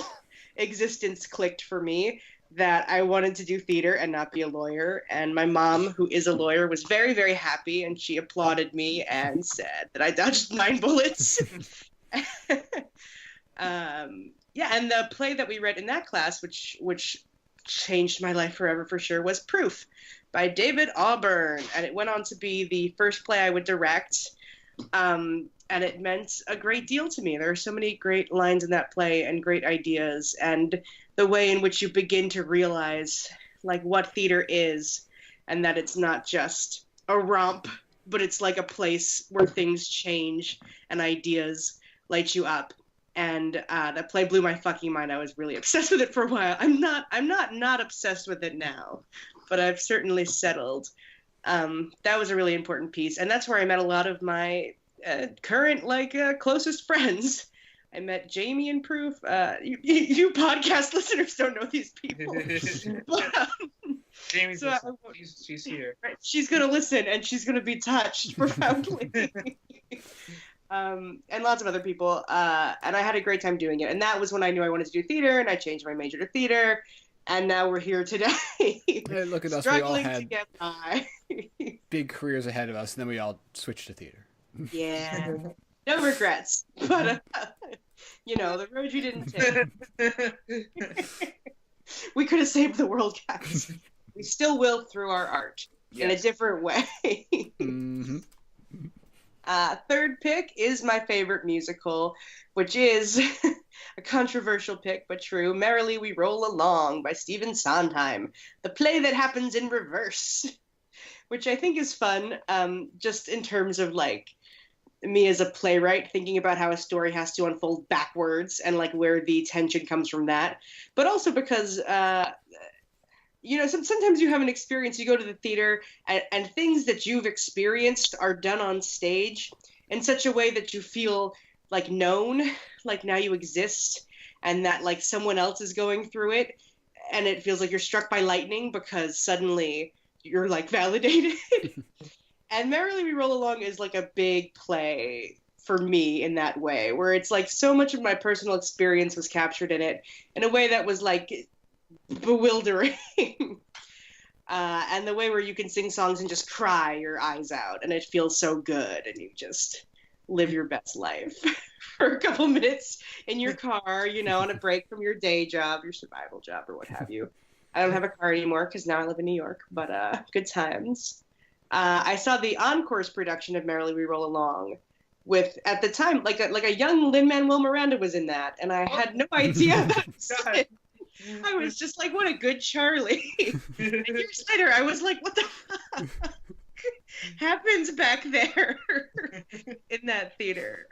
existence clicked for me, that I wanted to do theater and not be a lawyer. And my mom, who is a lawyer, was very, very happy, and she applauded me and said that I dodged 9 bullets. Yeah, and the play that we read in that class, which changed my life forever for sure, was Proof by David Auburn. And it went on to be the first play I would direct. And it meant a great deal to me. There are so many great lines in that play and great ideas, and the way in which you begin to realize like what theater is, and that it's not just a romp, but it's like a place where things change and ideas light you up. And that play blew my fucking mind. I was really obsessed with it for a while. I'm not obsessed with it now, but I've certainly settled. That was a really important piece, and that's where I met a lot of my current closest friends. I met Jamie in Proof. You podcast listeners don't know these people. But, Jamie's so she's here. She's gonna listen, and she's gonna be touched profoundly. And lots of other people. And I had a great time doing it. And that was when I knew I wanted to do theater, and I changed my major to theater. And now we're here today. Hey, look at us. We all had to get by. big careers ahead of us, and then we all switched to theater. Yeah. No regrets. But, the road you didn't take. We could have saved the world, guys. We still will through our art in a different way. Mm-hmm. Third pick is my favorite musical, which is a controversial pick, but true. Merrily We Roll Along by Stephen Sondheim, the play that happens in reverse, which I think is fun, just in terms of me as a playwright thinking about how a story has to unfold backwards and where the tension comes from that, but also because sometimes you have an experience, you go to the theater, and things that you've experienced are done on stage in such a way that you feel known, now you exist, and that someone else is going through it, and it feels like you're struck by lightning because suddenly you're validated. And Merrily We Roll Along is a big play for me in that way, where it's so much of my personal experience was captured in it in a way that was bewildering. And the way where you can sing songs and just cry your eyes out, and it feels so good, and you just live your best life for a couple minutes in your car, on a break from your day job, your survival job, or what have you. I don't have a car anymore because now I live in New York, but good times. I saw the Encore's production of Merrily We Roll Along with, at the time, a young Lin-Manuel Miranda was in that, and I had no idea that was it. I was just what a good Charlie. And years later, I was what the fuck happens back there in that theater?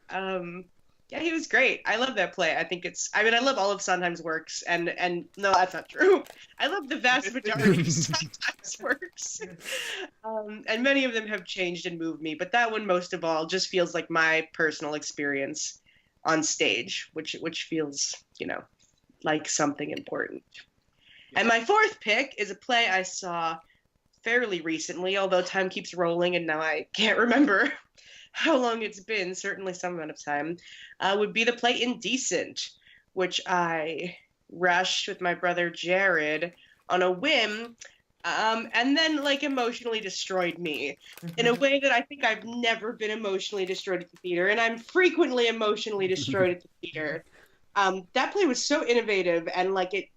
Yeah, he was great. I love that play. I love all of Sondheim's works, and no, that's not true. I love the vast majority of Sondheim's works. And many of them have changed and moved me, but that one most of all just feels like my personal experience on stage, which feels, like something important. Yeah. And my fourth pick is a play I saw fairly recently, although time keeps rolling and now I can't remember how long it's been, certainly some amount of time, would be the play Indecent, which I rushed with my brother Jared on a whim, and then emotionally destroyed me in a way that I think I've never been emotionally destroyed at the theater, and I'm frequently emotionally destroyed at the theater. That play was so innovative, and it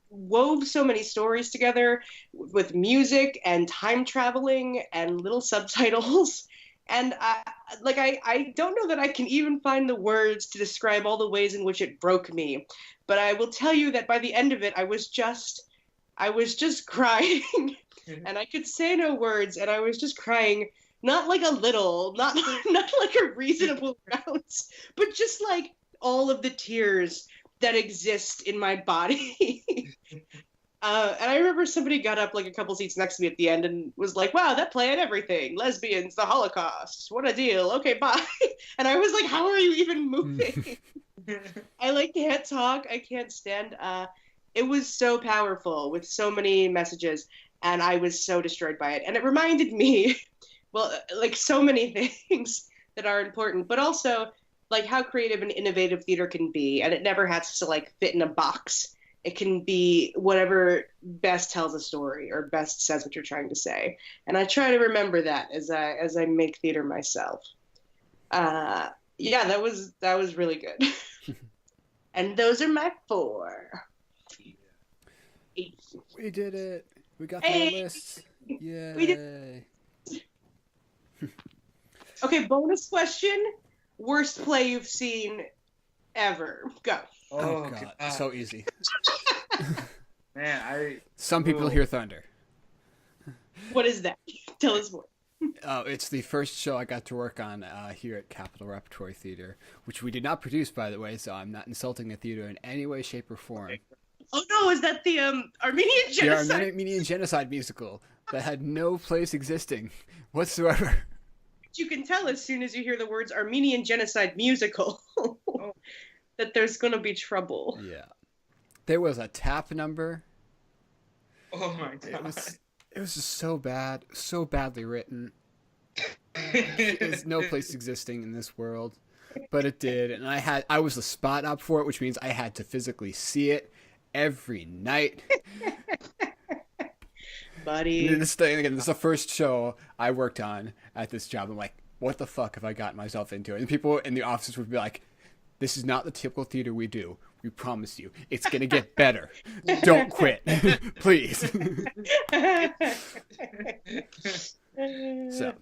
wove so many stories together with music and time traveling and little subtitles. And I don't know that I can even find the words to describe all the ways in which it broke me, but I will tell you that by the end of it, I was just crying, and I could say no words, and I was just crying Not like a little, not not like a reasonable amount, but just like all of the tears that exist in my body. And I remember somebody got up like a couple seats next to me at the end and was like, wow, that play had everything. Lesbians, the Holocaust. What a deal. Okay, bye. And I was like, how are you even moving? I like can't talk. I can't stand. It was so powerful with so many messages, and I was so destroyed by it. And it reminded me, well, like so many things that are important, but also like how creative and innovative theater can be, and it never has to like fit in a box. It can be whatever best tells a story or best says what you're trying to say. And I try to remember that as I make theater myself. Yeah, that was really good. And those are my 4. We did it. We got the list. Yay. We did. Okay, bonus question. Worst play you've seen ever. Go. Oh God. So easy. Man, Some people hear thunder. What is that? Tell us more. Oh, it's the first show I got to work on here at Capitol Repertory Theater, which we did not produce, by the way, so I'm not insulting the theater in any way, shape, or form. Oh no, is that the Armenian genocide? The Armenian genocide musical that had no place existing whatsoever. You can tell as soon as you hear the words Armenian genocide musical that there's going to be trouble. Yeah. There was a tap number. Oh my God. It was just so bad, so badly written. There's no place existing in this world, but it did, and I was the spot up for it, which means I had to physically see it every night. Buddy. And this is the first show I worked on at this job. I'm like, what the fuck have I gotten myself into? And people in the offices would be like, this is not the typical theater we do. We promise you. It's going to get better. Don't quit. Please. So,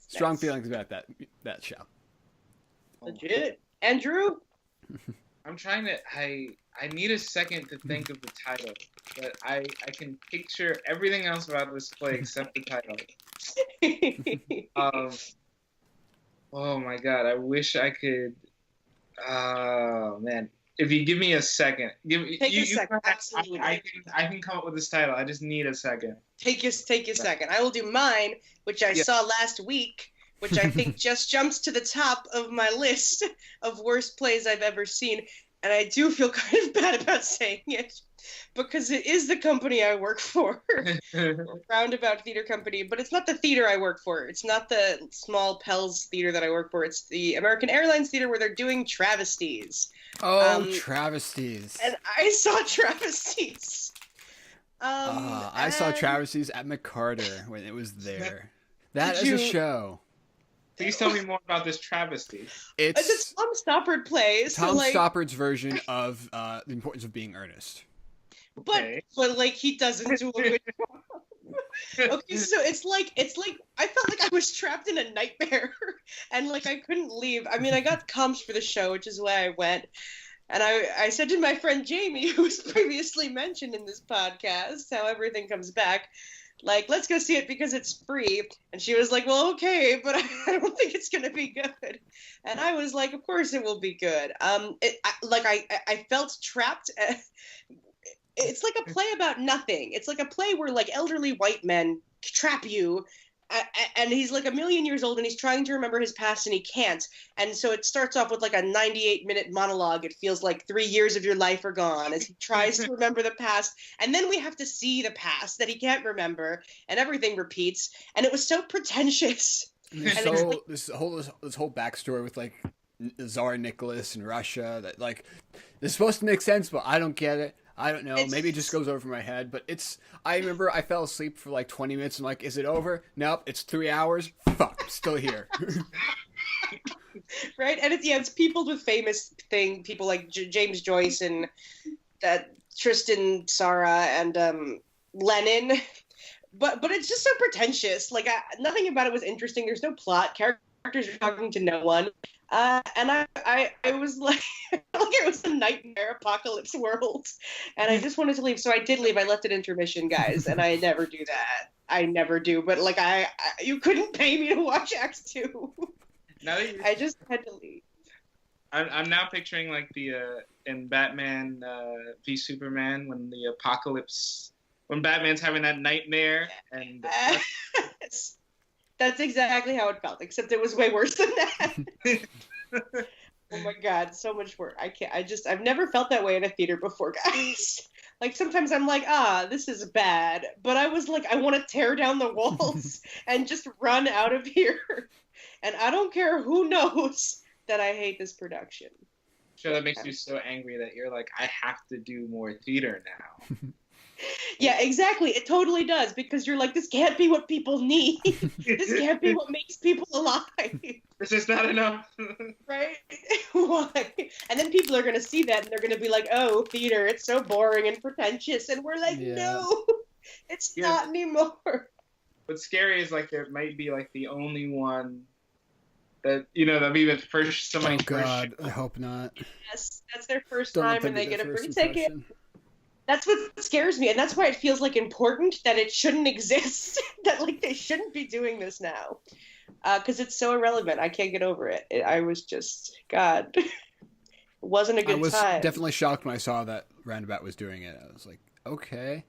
strong feelings about that show. Legit. Andrew? I'm trying to... I need a second to think of the title, but I can picture everything else about this play except the title. Oh my God, I wish I could... Oh man, if you give me a second, take a second. Absolutely, I can come up with this title. I just need a second. Take your second. I will do mine, which I saw last week, which I think just jumps to the top of my list of worst plays I've ever seen, and I do feel kind of bad about saying it because it is the company I work for, Roundabout Theater Company, but it's not the theater I work for. It's not the small Pell's theater that I work for. It's the American Airlines Theater where they're doing travesties. Oh, travesties. And I saw travesties. I saw travesties at McCarter when it was there. That is a show. Please tell me more about this travesty. It's a Tom Stoppard play. Tom Stoppard's version of The Importance of Being Earnest. Okay. But like he doesn't do a good job. Okay, so it's like I felt like I was trapped in a nightmare and like I couldn't leave. I mean, I got comps for the show, which is why I went. And I said to my friend Jamie, who was previously mentioned in this podcast, how everything comes back, like, let's go see it because it's free. And she was like, well, okay, but I don't think it's going to be good. And I was like, of course it will be good. I felt trapped. It's like a play about nothing. It's like a play where like elderly white men trap you, and he's like 1,000,000 years old and he's trying to remember his past and he can't. And so it starts off with like a 98-minute monologue. It feels like 3 years of your life are gone as he tries to remember the past. And then we have to see the past that he can't remember, and everything repeats. And it was so pretentious. This whole backstory with like Tsar Nicholas and Russia that like it's supposed to make sense, but I don't get it. I don't know. Maybe it just goes over my head, but I remember I fell asleep for like 20 minutes and like, is it over? Nope, it's 3 hours. Fuck, I'm still here. Right? And it's peopled with famous people like James Joyce and Tristan Tzara and Lenin. But it's just so pretentious. Like nothing about it was interesting. There's no plot. Characters are talking to no one. And I was like, it was a nightmare apocalypse world, and I just wanted to leave. So I did leave. I left at intermission, guys, and I never do that. I never do, but like you couldn't pay me to watch Act 2. Now that I just had to leave. I'm now picturing like the in Batman v Superman when Batman's having that nightmare and That's exactly how it felt, except it was way worse than that. Oh my god, so much worse. I've never felt that way in a theater before, guys. Like sometimes I'm like, this is bad, but I was like, I want to tear down the walls and just run out of here. And I don't care who knows that I hate this production. Sure, that makes you so angry that you're like, I have to do more theater now. Yeah, exactly. It totally does, because you're like, this can't be what people need. This can't be what makes people alive. This is not enough. Right? Why? And then people are going to see that and they're going to be like, oh, theater, it's so boring and pretentious. And we're like, no, it's not anymore. What's scary is like there might be like the only one that, that'll be the first somebody's Oh God, I hope not. Yes, that's their first time and they get a free ticket. Impression. That's what scares me, and that's why it feels like important that it shouldn't exist. That like they shouldn't be doing this now, because it's so irrelevant. I can't get over it. I was just God. It wasn't a good time. I was definitely shocked when I saw that Roundabout was doing it. I was like, okay.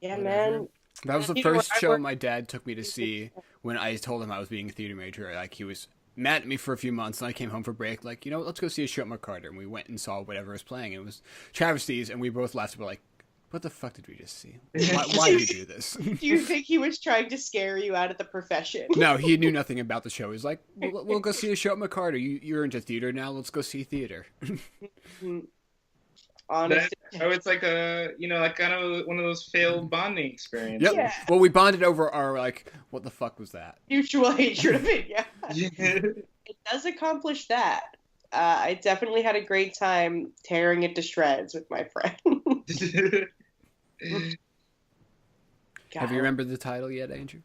Yeah, whatever. man. That was the first show my dad took me to see when I told him I was being a theater major. Like he was mad at me for a few months, and I came home for break. Like, let's go see a show at McCarter, and we went and saw whatever was playing. It was Travesties, and we both laughed. We're like, what the fuck did we just see? Why did we do this? Do you think he was trying to scare you out of the profession? No, he knew nothing about the show. He was like, we'll go see a show at McCarter. You're into theater now. Let's go see theater. Honestly. It's like like kind of one of those failed bonding experiences. Yep. Yeah. Well, we bonded over our like, what the fuck was that? Mutual hatred of it. Yeah. It does accomplish that. I definitely had a great time tearing it to shreds with my friend. Have you remembered the title yet, Andrew?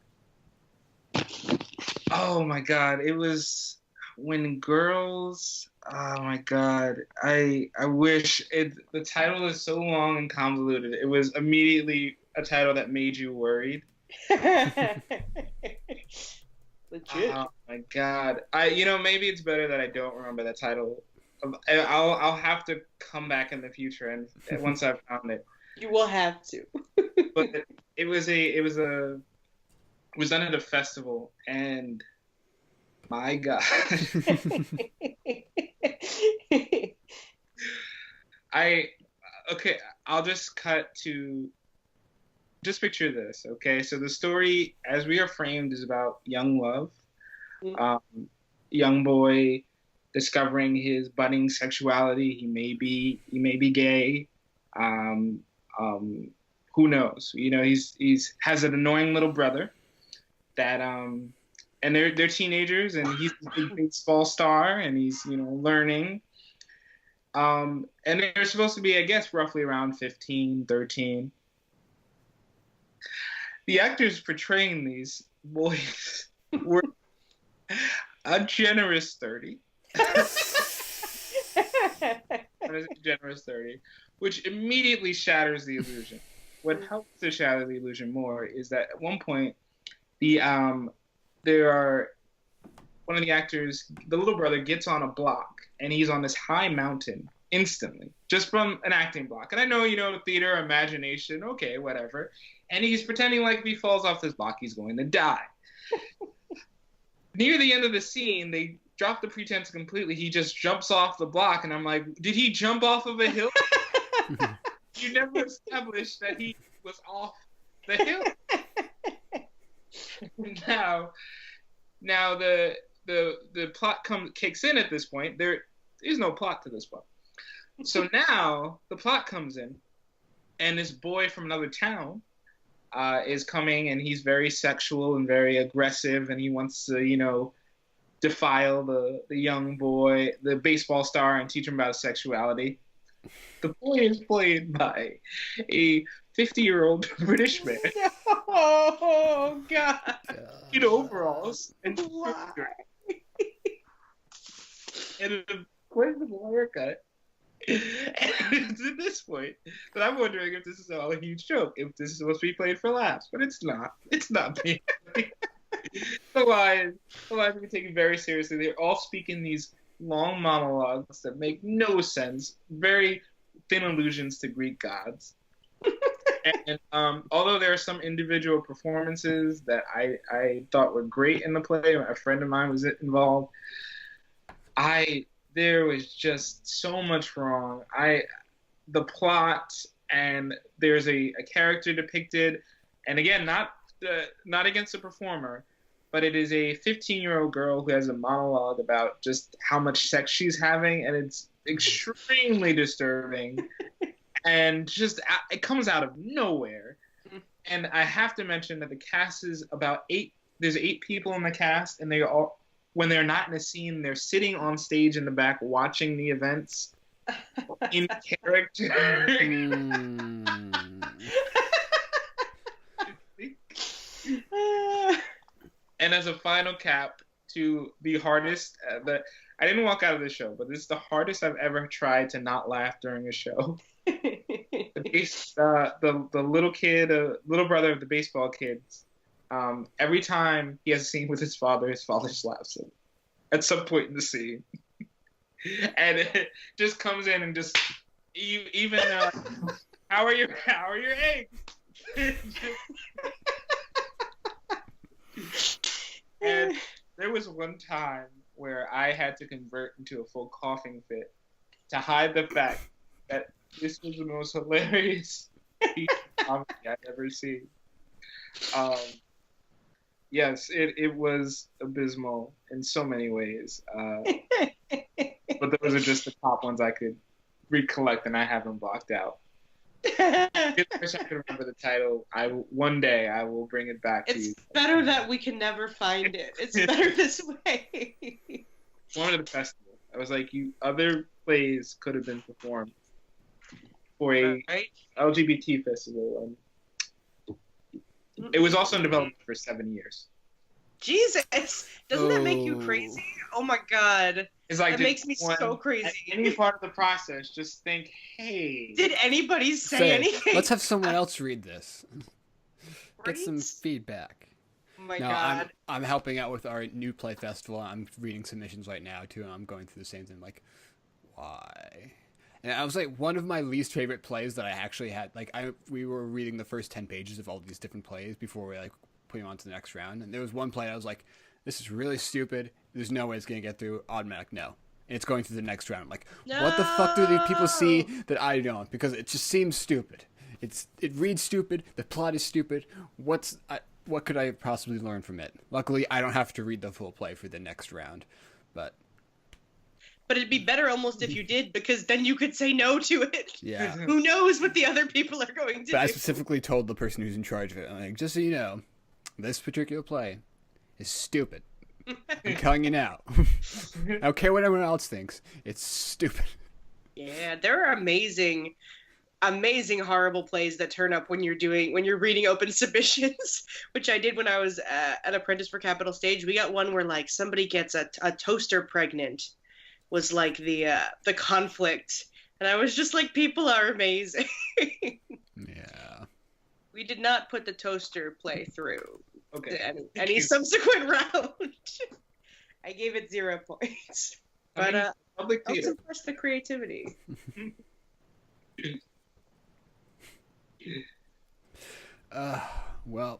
Oh my God! It was When Girls. Oh my God! I wish the title is so long and convoluted. It was immediately a title that made you worried. Legit. Oh my God! Maybe it's better that I don't remember the title. I'll have to come back in the future and once I've found it. You will have to. But it was done at a festival, and my God. I'll just cut to just picture this, okay? So the story, as we are framed, is about young love. Young boy discovering his budding sexuality. He may be gay. Who knows? He's has an annoying little brother that and they're teenagers, and he's a big baseball star, and he's learning. And they're supposed to be, I guess, roughly around 15, 13. The actors portraying these boys were a generous 30. A generous 30, which immediately shatters the illusion. What helps to shatter the illusion more is that at one point, one of the actors, the little brother, gets on a block, and he's on this high mountain instantly, just from an acting block. And I know, theater, imagination, okay, whatever. And he's pretending like if he falls off this block, he's going to die. Near the end of the scene, they drop the pretense completely. He just jumps off the block, and I'm like, did he jump off of a hill? You never established that he was off the hill. Now the plot kicks in at this point. There is no plot to this book. So now the plot comes in, and this boy from another town is coming, and he's very sexual and very aggressive, and he wants to, defile the young boy, the baseball star, and teach him about sexuality. The boy is played by a 50-year-old British man. Oh, God. In overalls. And why? and a questionable haircut. it's at this point that I'm wondering if this is all a huge joke, if this is supposed to be played for laughs, but it's not. It's not being. The lines are taken very seriously. They're all speaking these long monologues that make no sense, very thin allusions to Greek gods. And although there are some individual performances that I thought were great in the play, a friend of mine was involved. There was just so much wrong. The plot, and there's a character depicted, and again, not against the performer, but it is a 15-year-old girl who has a monologue about just how much sex she's having, and it's extremely disturbing, and just it comes out of nowhere. And I have to mention that the cast is about 8. There's 8 people in the cast, and they all, when they're not in a scene, they're sitting on stage in the back watching the events in character. And as a final cap to the hardest, I didn't walk out of the show, but this is the hardest I've ever tried to not laugh during a show. The little kid, little brother of the baseball kids, every time he has a scene with his father just laughs at some point in the scene. And it just comes in and just, even, how are your eggs? And there was one time where I had to convert into a full coughing fit to hide the fact that this was the most hilarious piece of comedy I've ever seen. Yes, it was abysmal in so many ways. But those are just the top ones I could recollect, and I have them blocked out. I wish I could remember the title. One day I will bring it back to you. It's better that we can never find it. It's better this way. One of the festivals. I was like, other plays could have been performed for a LGBT festival. It was also in development for 7 years. Jesus, doesn't that make you crazy? Oh my God. It's like, that makes me so crazy. At any part of the process, just think, hey. Did anybody say anything? Let's have someone else read this. Right? Get some feedback. Oh my God. I'm helping out with our new play festival. I'm reading submissions right now too, and I'm going through the same thing. Like, why? And I was like, one of my least favorite plays that I actually had. Like, we were reading the first 10 pages of all these different plays before we put them on to the next round. And there was one play I was like, this is really stupid. There's no way it's gonna get through. Automatic no. And it's going through the next round. I'm like, no! What the fuck do these people see that I don't? Because it just seems stupid. It reads stupid. The plot is stupid. What could I possibly learn from it? Luckily, I don't have to read the full play for the next round, but it'd be better almost if you did, because then you could say no to it. Yeah. Who knows what the other people are going to do? I specifically told the person who's in charge of it, I'm like, just so you know, this particular play is stupid. I'm telling you now. I don't care what everyone else thinks. It's stupid. Yeah, there are amazing horrible plays that turn up when you're reading open submissions, which I did when I was an apprentice for Capital Stage. We got one where somebody gets a toaster pregnant, was the conflict, and I was just like, people are amazing. Yeah. We did not put the toaster play through any subsequent round. I gave it 0 points, but I was impressed the creativity. Well,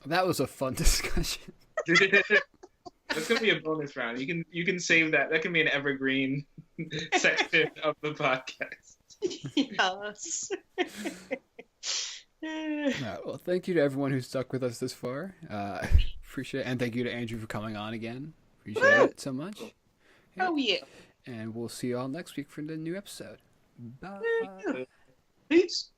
that was a fun discussion. That's gonna be a bonus round. You can save that. That can be an evergreen section of the podcast. Yes. Well, thank you to everyone who stuck with us this far. Appreciate it. And thank you to Andrew for coming on again. Appreciate it so much. Oh, yeah. And we'll see you all next week for the new episode. Bye. Peace.